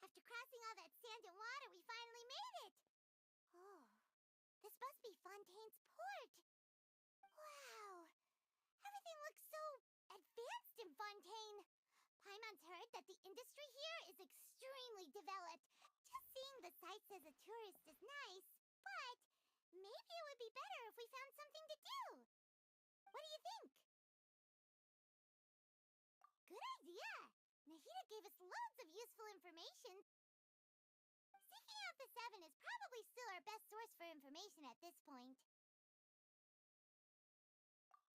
After crossing all that sand and water, we finally made it! Oh, this must be Fontaine's port! Wow! Everything looks so advanced in Fontaine! Paimon's heard that the industry here is extremely developed. Just seeing the sights as a tourist is nice, but maybe it would be better if we found something to do. What do you think? Good idea! Nahida gave us loads of useful information. Seeking out the Seven is probably still our best source for information at this point.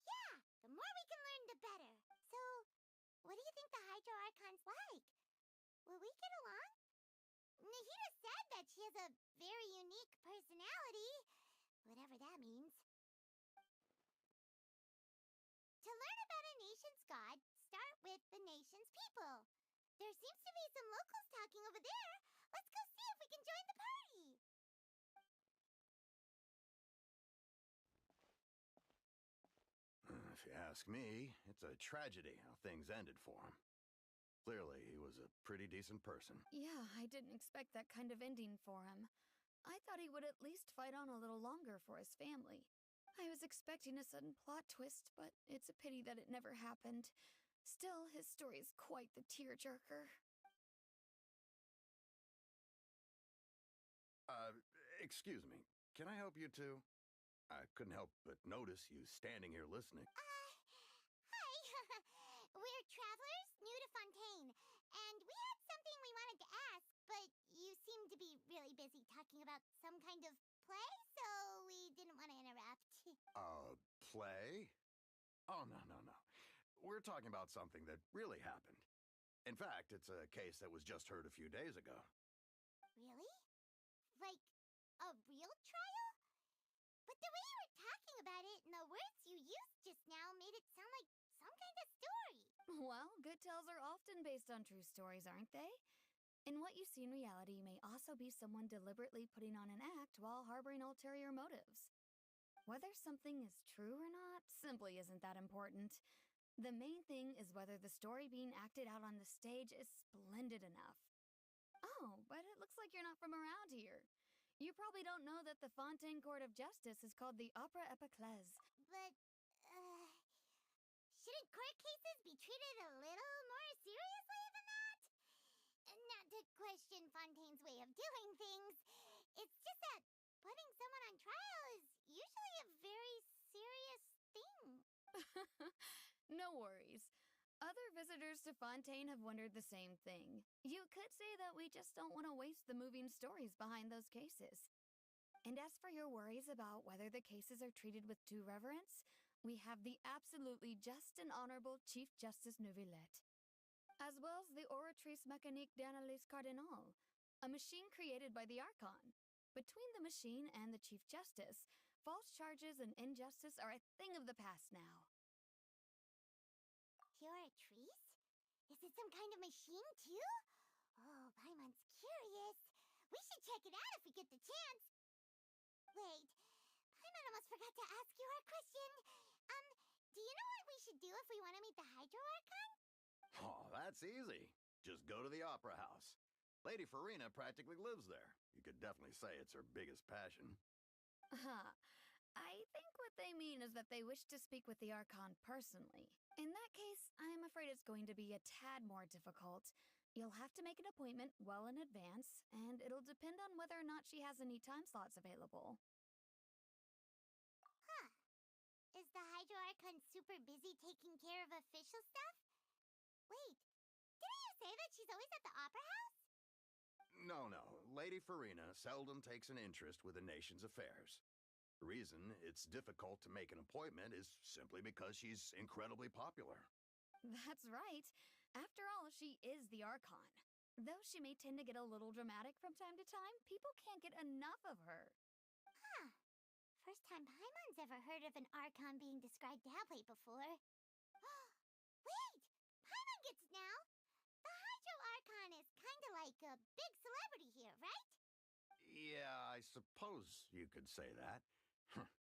Yeah, the more we can learn, the better. So, what do you think the Hydro Archon's like? Will we get along? Nahida said that she has a very unique personality, whatever that means. To learn about a nation's god, start with the nation's people. There seems to be some locals talking over there. Let's go see if we can join the party. If you ask me, it's a tragedy how things ended for him. Clearly, he was a pretty decent person. Yeah, I didn't expect that kind of ending for him. I thought he would at least fight on a little longer for his family. I was expecting a sudden plot twist, but it's a pity that it never happened. Still, his story is quite the tearjerker. Excuse me. Can I help you too? I couldn't help but notice you standing here listening. Hi. We're travelers new to Fontaine, and we had something we wanted to ask, but you seem to be really busy talking about some kind of play, so we didn't want to interrupt. Play? Oh, no. We're talking about something that really happened. In fact, it's a case that was just heard a few days ago. Really? Like, a real trial? But the way you were talking about it and the words you used just now made it sound like some kind of story. Well, good tales are often based on true stories, aren't they? And what you see in reality may also be someone deliberately putting on an act while harboring ulterior motives. Whether something is true or not simply isn't that important. The main thing is whether the story being acted out on the stage is splendid enough. Oh, but it looks like you're not from around here. You probably don't know that the Fontaine Court of Justice is called the Opera Epiclese. But, shouldn't court cases be treated a little more seriously than that? Not to question Fontaine's way of doing things. It's just that putting someone on trial is usually a very serious thing. No worries. Other visitors to Fontaine have wondered the same thing. You could say that we just don't want to waste the moving stories behind those cases. And as for your worries about whether the cases are treated with due reverence, we have the absolutely just and honorable Chief Justice Neuvillette, as well as the Oratrice Mécanique d'Analyse Cardinal, a machine created by the Archon. Between the machine and the Chief Justice, false charges and injustice are a thing of the past now. Oratrice? Is it some kind of machine, too? Oh, Paimon's curious. We should check it out if we get the chance. Wait, Paimon almost forgot to ask you our question. Do you know what we should do if we want to meet the Hydro Archon? Oh, that's easy. Just go to the Opera House. Lady Farina practically lives there. You could definitely say it's her biggest passion. I think what they mean is that they wish to speak with the Archon personally. In that case, I'm afraid it's going to be a tad more difficult. You'll have to make an appointment well in advance, and it'll depend on whether or not she has any time slots available. Huh. Is the Hydro Archon super busy taking care of official stuff? Wait, didn't you say that she's always at the Opera House? No. Lady Farina seldom takes an interest with the nation's affairs. The reason it's difficult to make an appointment is simply because she's incredibly popular. That's right. After all, she is the Archon. Though she may tend to get a little dramatic from time to time, people can't get enough of her. Huh. First time Paimon's ever heard of an Archon being described that way before. Wait! Paimon gets it now! The Hydro Archon is kinda like a big celebrity here, right? Yeah, I suppose you could say that.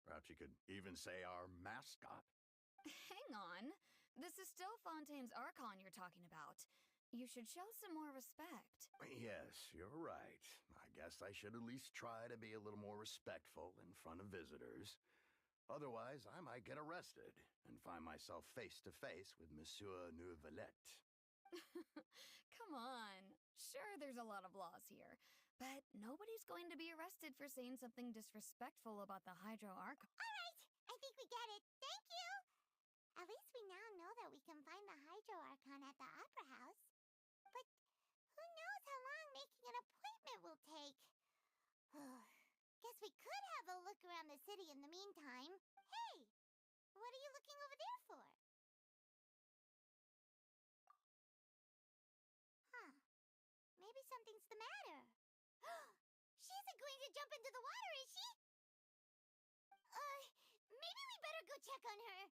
Perhaps you could even say our mascot. Hang on. This is still Fontaine's Archon you're talking about. You should show some more respect. Yes, you're right. I guess I should at least try to be a little more respectful in front of visitors. Otherwise, I might get arrested and find myself face to face with Monsieur Neuvillette. Come on. Sure, there's a lot of laws here, but nobody's going to be arrested for saying something disrespectful about the Hydro Archon. Alright, I think we get it. Thank you! At least we now know that we can find the Hydro Archon at the Opera House. But who knows how long making an appointment will take? Guess we could have a look around the city in the meantime. Hey! What are you looking over there for? Huh. Maybe something's the matter. She isn't going to jump into the water, is she? Maybe we better go check on her.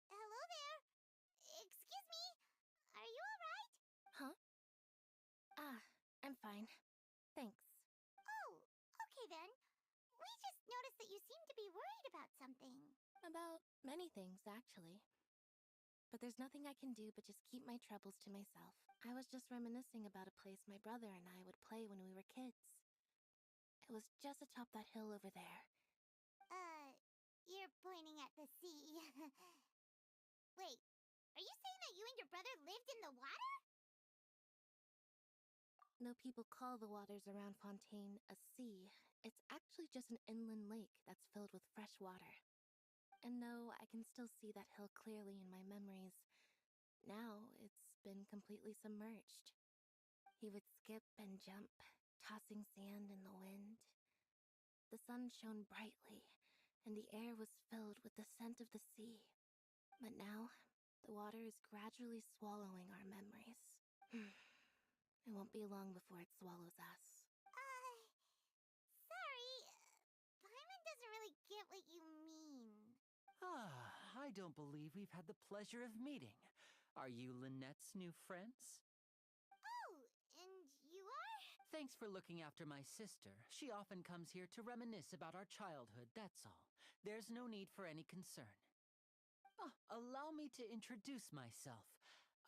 Hello there. Excuse me. Are you alright? Huh? I'm fine. Thanks. Oh, okay then. We just noticed that you seem to be worried about something. About many things, actually. But there's nothing I can do but just keep my troubles to myself. I was just reminiscing about a place my brother and I would play when we were kids. It was just atop that hill over there. You're pointing at the sea. Wait, are you saying that you and your brother lived in the water? Though people call the waters around Fontaine a sea, it's actually just an inland lake that's filled with fresh water. And though I can still see that hill clearly in my memories, now it's been completely submerged. He would skip and jump, tossing sand in the wind. The sun shone brightly, and the air was filled with the scent of the sea. But now, the water is gradually swallowing our memories. It won't be long before it swallows us. Sorry. Paimon doesn't really get what you mean. I don't believe we've had the pleasure of meeting. Are you Lynette's new friends? Oh, and you are? Thanks for looking after my sister. She often comes here to reminisce about our childhood, that's all. There's no need for any concern. Allow me to introduce myself.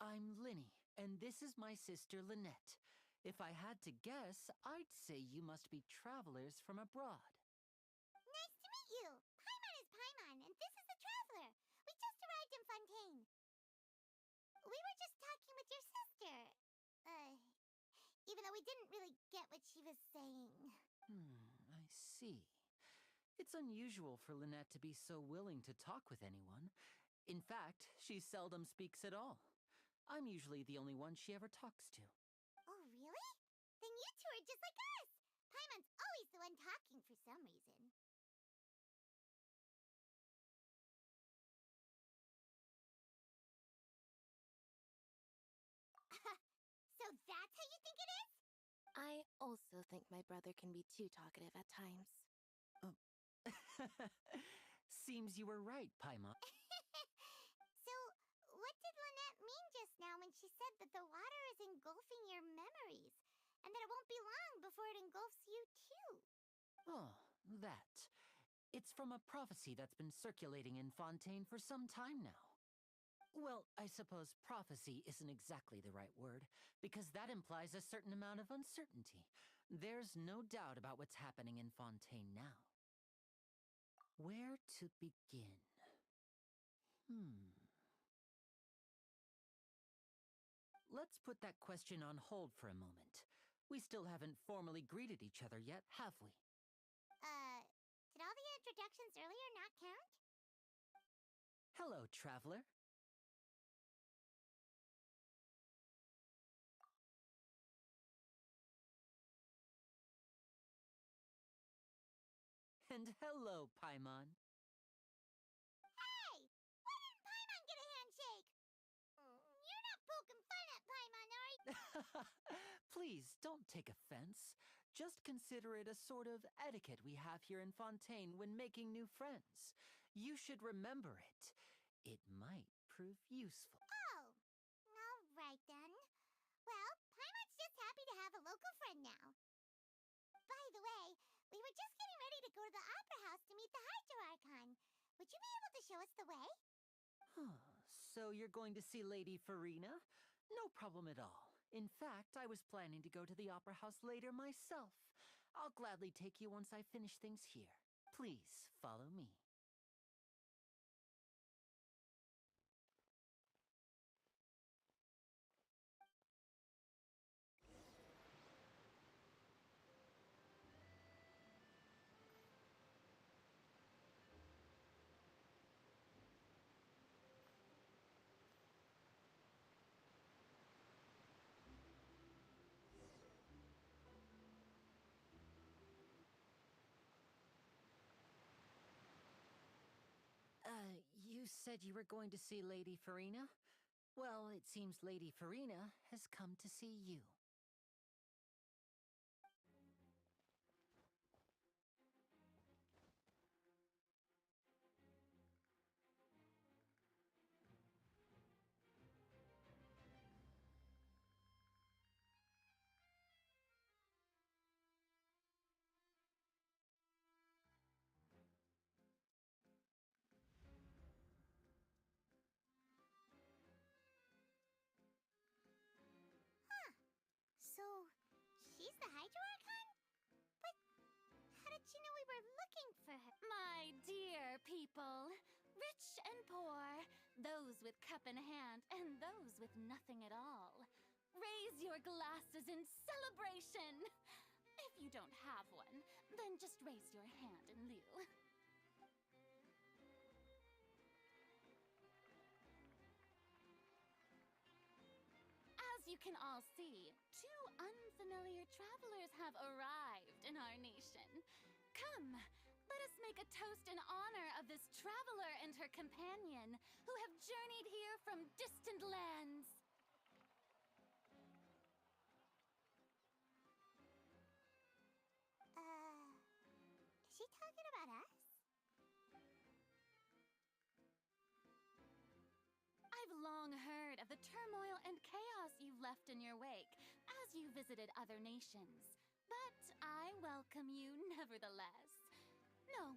I'm Linny, and this is my sister Lynette. If I had to guess, I'd say you must be travelers from abroad. Nice to meet you. Paimon is Paimon, and this is the Traveler. We just arrived in Fontaine. We were just talking with your sister. Even though we didn't really get what she was saying. I see. It's unusual for Lynette to be so willing to talk with anyone. In fact, she seldom speaks at all. I'm usually the only one she ever talks to. Oh, really? Then you two are just like us! Paimon's always the one talking for some reason. So that's how you think it is? I also think my brother can be too talkative at times. Seems you were right, Paimon. So, what did Lynette mean just now when she said that the water is engulfing your memories, and that it won't be long before it engulfs you too? Oh, that. It's from a prophecy that's been circulating in Fontaine for some time now. Well, I suppose prophecy isn't exactly the right word, because that implies a certain amount of uncertainty. There's no doubt about what's happening in Fontaine now. Where to begin? Let's put that question on hold for a moment. We still haven't formally greeted each other yet, have we? Did all the introductions earlier not count? Hello, traveler. And hello, Paimon. Hey! Why didn't Paimon get a handshake? You're not poking fun at Paimon, are you? Please, don't take offense. Just consider it a sort of etiquette we have here in Fontaine when making new friends. You should remember it. It might prove useful. Oh, all right then. Well, Paimon's just happy to have a local friend now. By the way, we were just getting ready to go to the Opera House to meet the Hydro Archon. Would you be able to show us the way? So you're going to see Lady Farina? No problem at all. In fact, I was planning to go to the Opera House later myself. I'll gladly take you once I finish things here. Please, follow me. You said you were going to see Lady Farina? Well, it seems Lady Farina has come to see you. So, she's the Hydro Archon? But how did she know we were looking for her? My dear people, rich and poor, those with cup in hand and those with nothing at all, raise your glasses in celebration. If you don't have one, then just raise your hand in lieu. As you can all see, two unfamiliar travelers have arrived in our nation. Come, let us make a toast in honor of this traveler and her companion who have journeyed here from distant lands. Is she talking about us? I've long heard of the turmoil and chaos you've left in your wake as you visited other nations, but I welcome you nevertheless. No,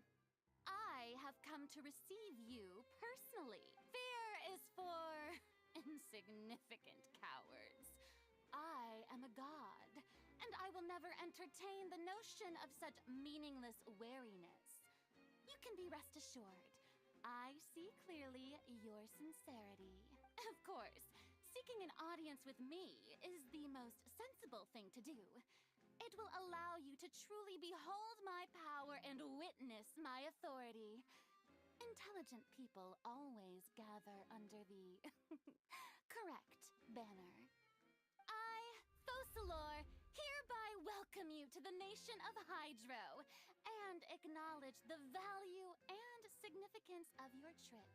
I have come to receive you personally. Fear is for insignificant cowards. I am a god, and I will never entertain the notion of such meaningless wariness. You can be rest assured, I see clearly your sincerity. Of course, seeking an audience with me is the most sensible thing to do. It will allow you to truly behold my power and witness my authority. Intelligent people always gather under the correct banner. I, Focalor, hereby welcome you to the nation of Hydro and acknowledge the value and significance of your trip.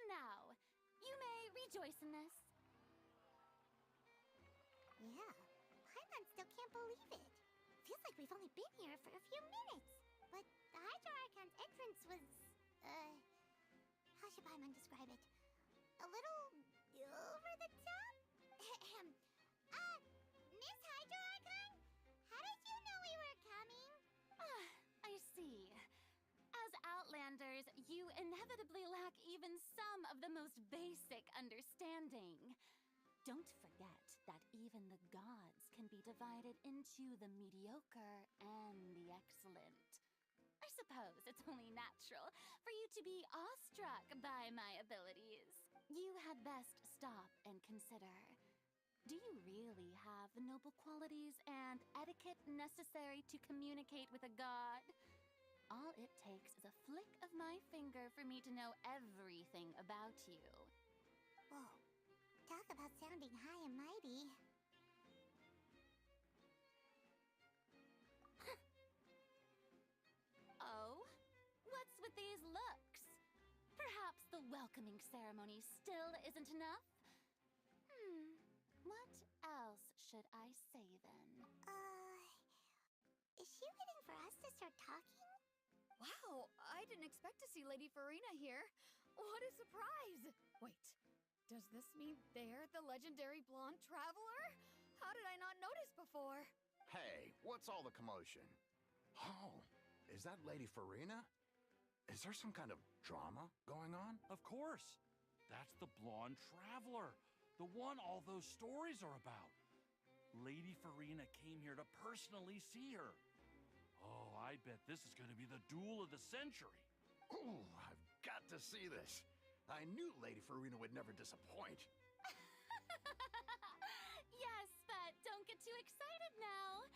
Now, you may rejoice in this. Yeah, Paimon still can't believe it. Feels like we've only been here for a few minutes. But the Hydro Archon's entrance was, how should Paimon describe it? A little visitors, you inevitably lack even some of the most basic understanding. Don't forget that even the gods can be divided into the mediocre and the excellent. I suppose it's only natural for you to be awestruck by my abilities. You had best stop and consider. Do you really have the noble qualities and etiquette necessary to communicate with a god? All it takes is a flick of my finger for me to know everything about you. Whoa. Talk about sounding high and mighty. Oh? What's with these looks? Perhaps the welcoming ceremony still isn't enough? What else should I say then? Is she waiting for us to start talking? Wow, I didn't expect to see Lady Farina here. What a surprise! Wait, does this mean they're the legendary blonde traveler? How did I not notice before? Hey, what's all the commotion? Oh, is that Lady Farina? Is there some kind of drama going on? Of course. That's the blonde traveler. The one all those stories are about. Lady Farina came here to personally see her. Oh, I bet this is going to be the duel of the century. Ooh, I've got to see this. I knew Lady Farina would never disappoint. Yes, but don't get too excited now.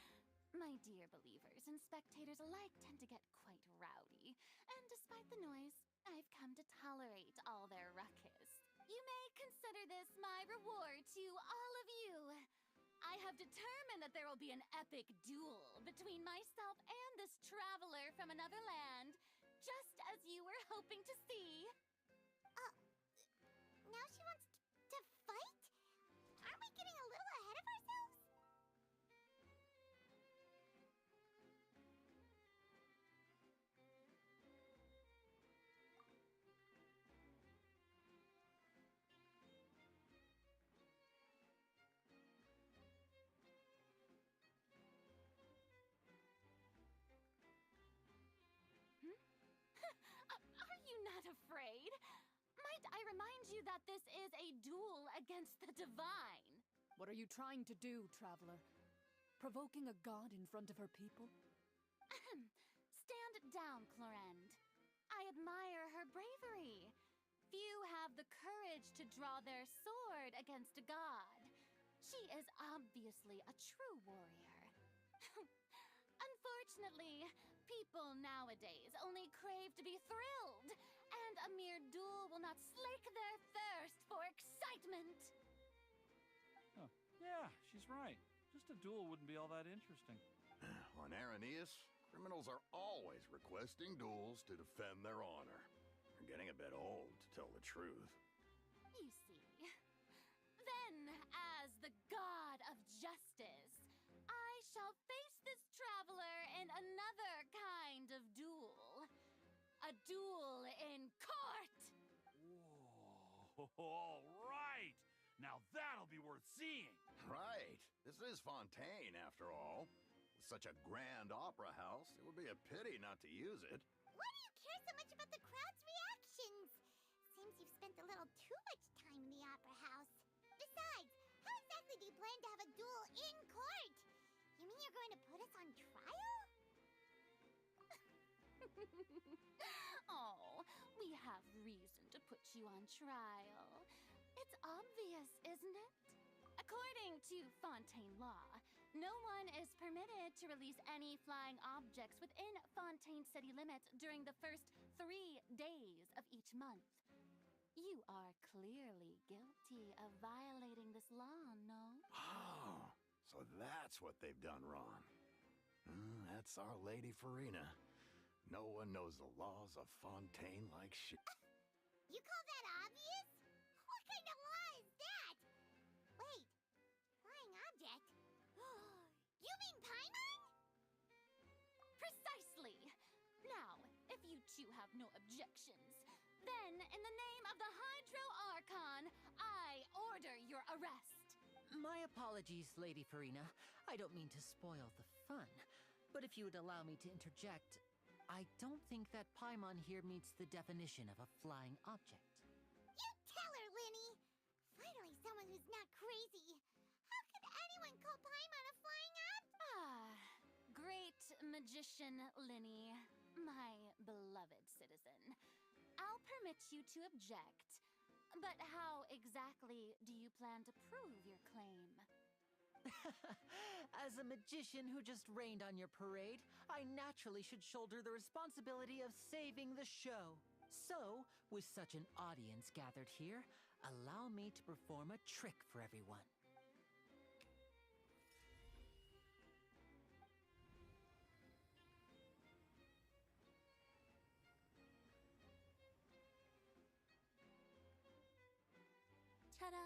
My dear believers and spectators alike tend to get quite rowdy, and despite the noise, I've come to tolerate all their ruckus. You may consider this my reward to all of you. I have determined that there will be an epic duel between myself and this traveler from another land, just as you were hoping to see. Now she wants to fight? Aren't we getting a little ahead of ourselves? Are you not afraid? Might I remind you that this is a duel against the divine? What are you trying to do, traveler? Provoking a god in front of her people? Stand down, Clorend. I admire her bravery. Few have the courage to draw their sword against a god. She is obviously a true warrior. Unfortunately, people nowadays only crave to be thrilled, and a mere duel will not slake their thirst for excitement. Oh, yeah, she's right. Just a duel wouldn't be all that interesting. On Araneus, criminals are always requesting duels to defend their honor. They're getting a bit old, to tell the truth. You see. Then, as the god of justice, I shall face this traveler in another kind of duel. A duel in court! Whoa, all right! Now that'll be worth seeing! Right. This is Fontaine, after all. With such a grand opera house, it would be a pity not to use it. Why do you care so much about the crowd's reactions? Seems you've spent a little too much time in the opera house. Besides, how exactly do you plan to have a duel in court? You mean you're going to put us on trial? Oh, we have reason to put you on trial. It's obvious, isn't it? According to Fontaine law, no one is permitted to release any flying objects within Fontaine city limits during the first 3 days of each month. You are clearly guilty of violating this law, no? Oh, so that's what they've done wrong. That's our Lady Farina. No one knows the laws of Fontaine like she... You call that obvious? What kind of law is that? Wait, flying object? You mean Paimon? Precisely! Now, if you two have no objections, then in the name of the Hydro Archon, I order your arrest. My apologies, Lady Farina. I don't mean to spoil the fun. But if you would allow me to interject, I don't think that Paimon here meets the definition of a flying object. You tell her, Linny! Finally someone who's not crazy. How could anyone call Paimon a flying object? Ah, great magician Linny, my beloved citizen. I'll permit you to object, but how exactly do you plan to prove your claim? As a magician who just rained on your parade, I naturally should shoulder the responsibility of saving the show. So, with such an audience gathered here, allow me to perform a trick for everyone. Ta-da!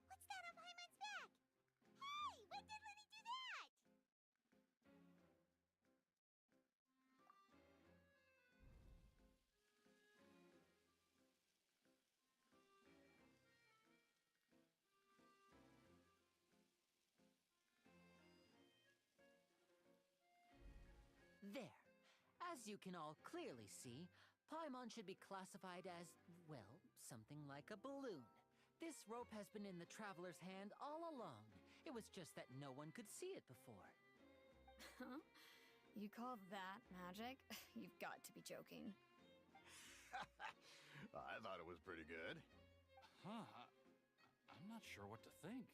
What's that on Paimon's back? Hey, when did Linny do that? There. As you can all clearly see, Paimon should be classified as, well, something like a balloon. This rope has been in the traveler's hand all along. It was just that no one could see it before. Huh? You call that magic? You've got to be joking. I thought it was pretty good. Huh? I'm not sure what to think.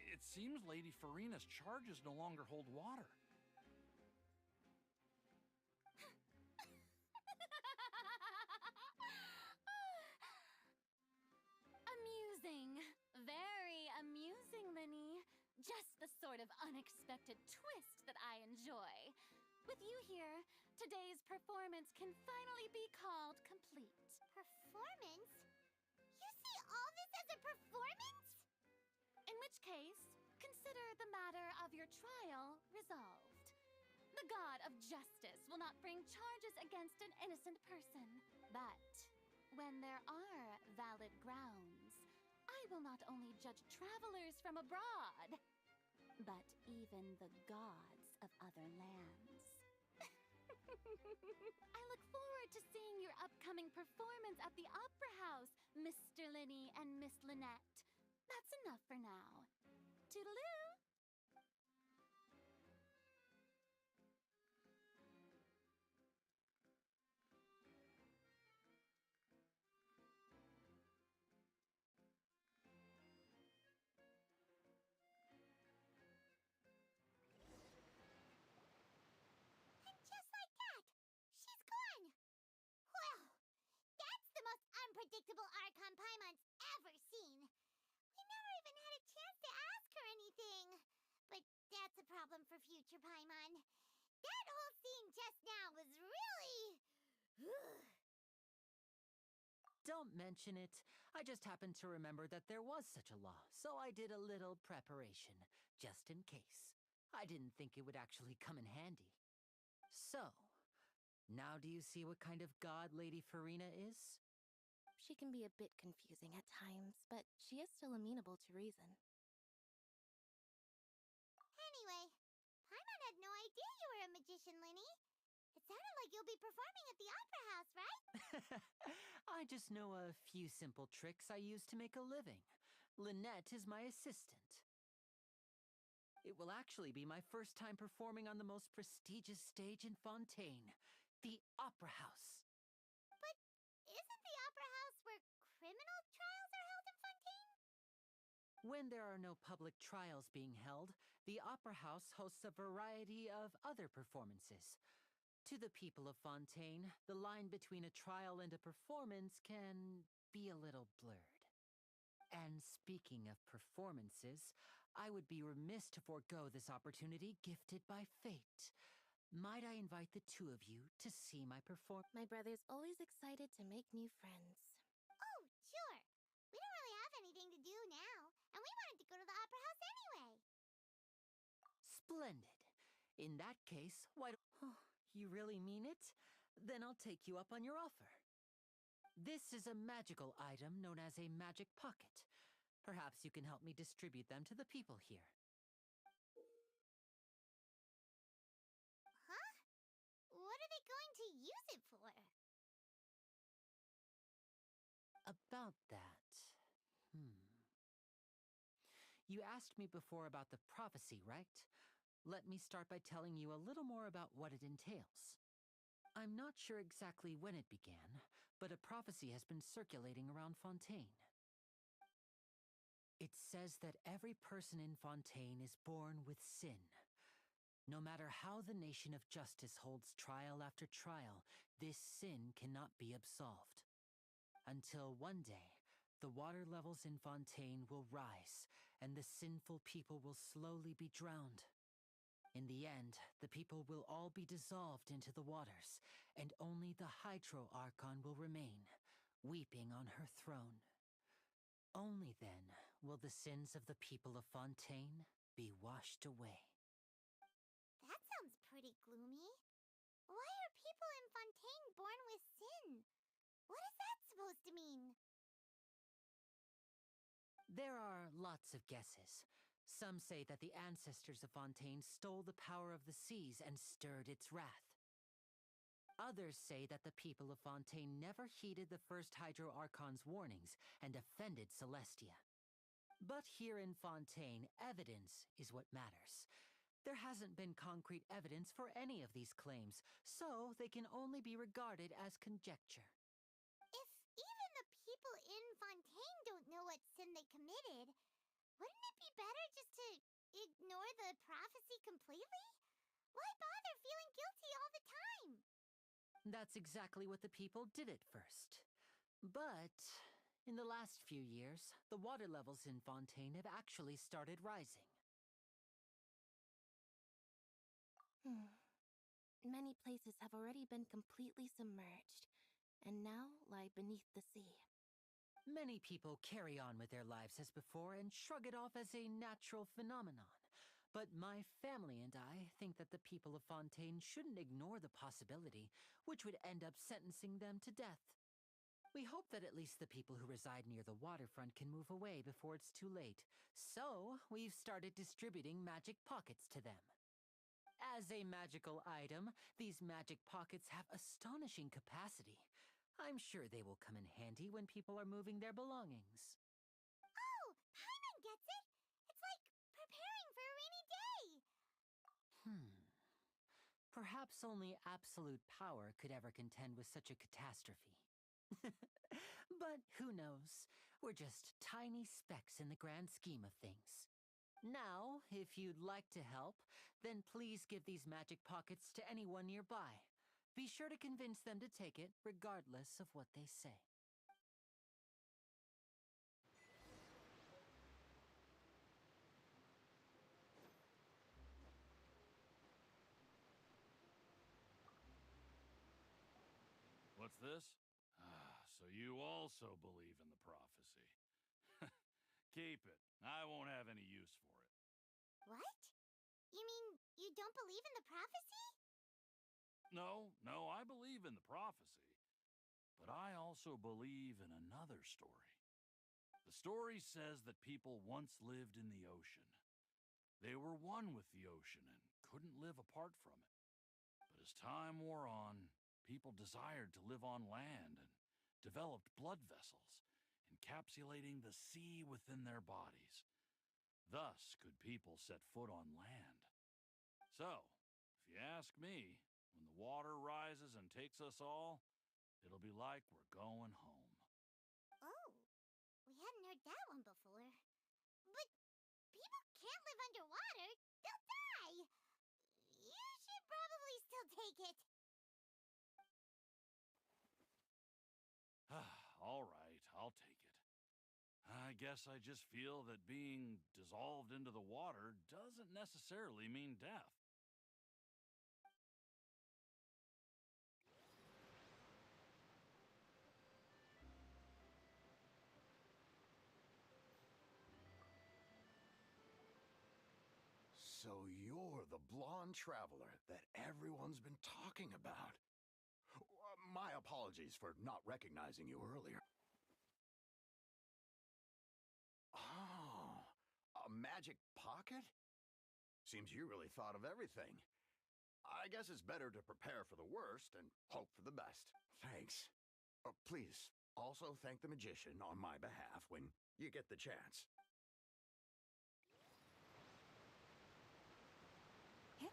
It seems Lady Farina's charges no longer hold water. Amusing. Very amusing, Linny. Just the sort of unexpected twist that I enjoy. With you here, today's performance can finally be called complete. Performance? You see all this as a performance? In which case, consider the matter of your trial resolved. The god of justice will not bring charges against an innocent person. But when there are valid grounds, I will not only judge travelers from abroad, but even the gods of other lands. I look forward to seeing your upcoming performance at the Opera House, Mr. Linny and Miss Lynette. That's enough for now. Toodaloo! And just like that, she's gone. Well, that's the most unpredictable Archon Paimon's ever seen. We never even had a chance to ask her anything. But that's a problem for future Paimon. That whole scene just now was really... Don't mention it. I just happened to remember that there was such a law, so I did a little preparation, just in case. I didn't think it would actually come in handy. So, now do you see what kind of god Lady Farina is? She can be a bit confusing at times, but she is still amenable to reason. Anyway, Paimon had no idea you were a magician, Linny. It sounded like you'll be performing at the Opera House, right? I just know a few simple tricks I use to make a living. Lynette is my assistant. It will actually be my first time performing on the most prestigious stage in Fontaine, the Opera House. But isn't the Opera House where criminal trials are held in Fontaine? When there are no public trials being held, the Opera House hosts a variety of other performances. To the people of Fontaine, the line between a trial and a performance can be a little blurred. And speaking of performances, I would be remiss to forego this opportunity gifted by fate. Might I invite the two of you to see my performance? My brother's always excited to make new friends. Oh, sure. We don't really have anything to do now, and we wanted to go to the Opera House anyway. Splendid. In that case, why don't... Oh, you really mean it? Then I'll take you up on your offer. This is a magical item known as a magic pocket. Perhaps you can help me distribute them to the people here. they going to use it for? About that. You asked me before about the prophecy, right? Let me start by telling you a little more about what it entails. I'm not sure exactly when it began, but a prophecy has been circulating around Fontaine. It says that every person in Fontaine is born with sin. No matter how the nation of justice holds trial after trial, this sin cannot be absolved. Until one day, the water levels in Fontaine will rise, and the sinful people will slowly be drowned. In the end, the people will all be dissolved into the waters, and only the Hydro Archon will remain, weeping on her throne. Only then will the sins of the people of Fontaine be washed away. That sounds pretty gloomy. Why are people in Fontaine born with sin? What is that supposed to mean? There are lots of guesses. Some say that the ancestors of Fontaine stole the power of the seas and stirred its wrath. Others say that the people of Fontaine never heeded the first Hydro Archon's warnings and offended Celestia. But here in Fontaine, evidence is what matters. There hasn't been concrete evidence for any of these claims, so they can only be regarded as conjecture. If even the people in Fontaine don't know what sin they committed, wouldn't it be better just to ignore the prophecy completely? Why bother feeling guilty all the time? That's exactly what the people did at first. But in the last few years, the water levels in Fontaine have actually started rising. Many places have already been completely submerged, and now lie beneath the sea. Many people carry on with their lives as before and shrug it off as a natural phenomenon. But my family and I think that the people of Fontaine shouldn't ignore the possibility, which would end up sentencing them to death. We hope that at least the people who reside near the waterfront can move away before it's too late. So, we've started distributing magic pockets to them. As a magical item, these magic pockets have astonishing capacity. I'm sure they will come in handy when people are moving their belongings. Oh, Paimon gets it! It's like preparing for a rainy day! Perhaps only absolute power could ever contend with such a catastrophe. But who knows? We're just tiny specks in the grand scheme of things. Now, if you'd like to help, then please give these magic pockets to anyone nearby. Be sure to convince them to take it, regardless of what they say. What's this? So you also believe in the prophecy. Keep it. I won't have any use for it. What? You mean you don't believe in the prophecy? No, I believe in the prophecy. But I also believe in another story. The story says that people once lived in the ocean. They were one with the ocean and couldn't live apart from it. But as time wore on, people desired to live on land and developed blood vessels, encapsulating the sea within their bodies. Thus could people set foot on land. So, if you ask me, when the water rises and takes us all, it'll be like we're going home. Oh, we hadn't heard that one before. But people can't live underwater. They'll die. You should probably still take it. All right, I'll take it. I guess I just feel that being dissolved into the water doesn't necessarily mean death. So you're the blonde traveler that everyone's been talking about. My apologies for not recognizing you earlier. Oh, a magic pocket? Seems you really thought of everything. I guess it's better to prepare for the worst and hope for the best. Thanks. Please, also thank the magician on my behalf when you get the chance. Huh?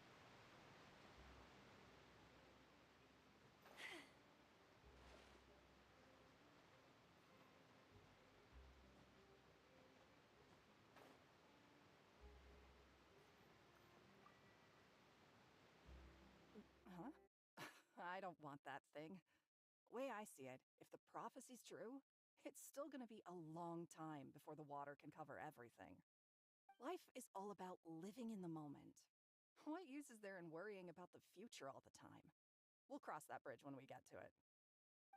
I don't want that thing. Way I see it, if the prophecy's true, it's still gonna be a long time before the water can cover everything. Life is all about living in the moment. What use is there in worrying about the future all the time? We'll cross that bridge when we get to it.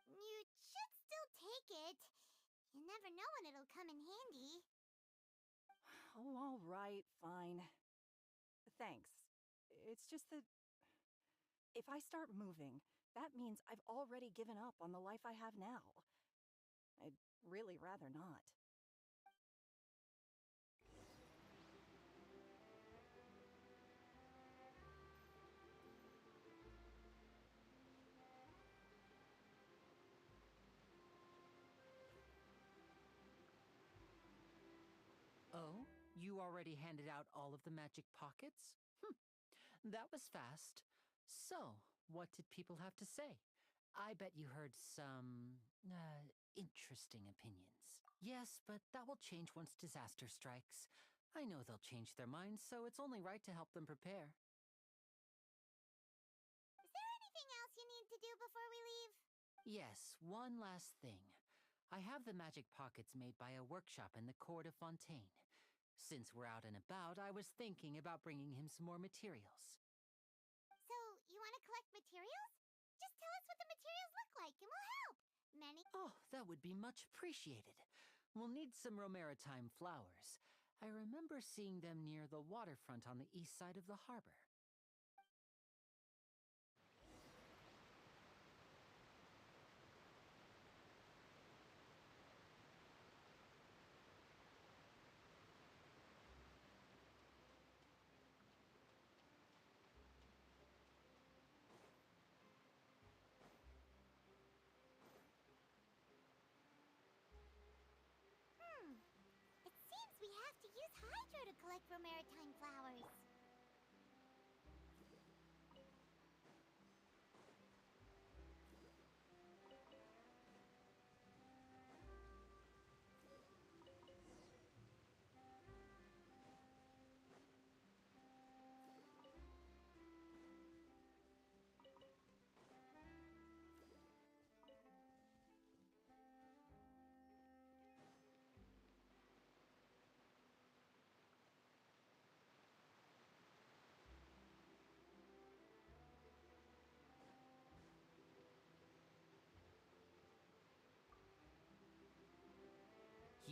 You should still take it. You never know when it'll come in handy. Oh, all right, fine. Thanks. It's just that if I start moving, that means I've already given up on the life I have now. I'd really rather not. Oh, you already handed out all of the magic pockets? That was fast. So, what did people have to say? I bet you heard some, interesting opinions. Yes, but that will change once disaster strikes. I know they'll change their minds, so it's only right to help them prepare. Is there anything else you need to do before we leave? Yes, one last thing. I have the magic pockets made by a workshop in the court of Fontaine. Since we're out and about, I was thinking about bringing him some more materials. So, you want to collect materials? Just tell us what the materials look like and we'll help. Oh, that would be much appreciated. We'll need some romaritime flowers. I remember seeing them near the waterfront on the east side of the harbor. It seems we have to use Hydro to collect romaritime flowers.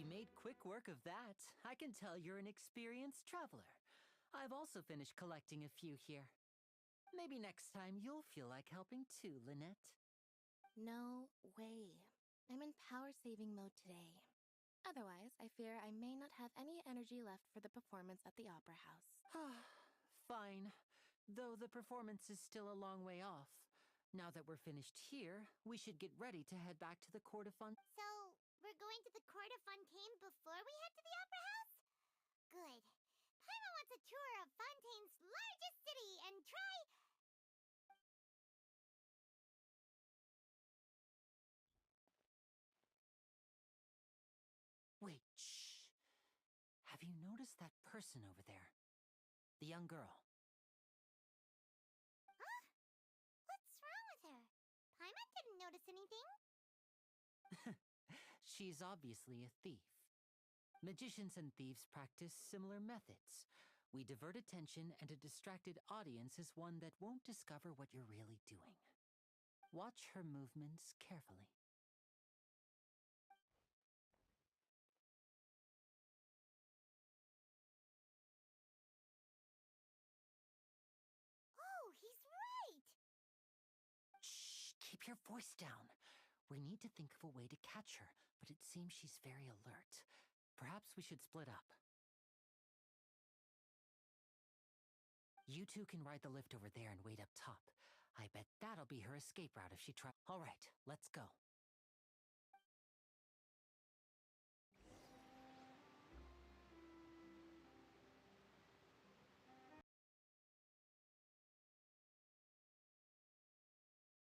You made quick work of that. I can tell you're an experienced traveler. I've also finished collecting a few here. Maybe next time you'll feel like helping too, Lynette. No way. I'm in power-saving mode today. Otherwise, I fear I may not have any energy left for the performance at the Opera House. Fine. Though the performance is still a long way off. Now that we're finished here, we should get ready to head back to the Court of Fontaine. So, we're going to the Court of Fontaine before we head to the Opera House? Good. Paimon wants a tour of Fontaine's largest city and try... Wait, shh. Have you noticed that person over there? The young girl. Huh? What's wrong with her? Paimon didn't notice anything. She's obviously a thief. Magicians and thieves practice similar methods. We divert attention, and a distracted audience is one that won't discover what you're really doing. Watch her movements carefully. Oh, he's right! Shh, keep your voice down. We need to think of a way to catch her, but it seems she's very alert. Perhaps we should split up. You two can ride the lift over there and wait up top. I bet that'll be her escape route if she tries. All right, let's go.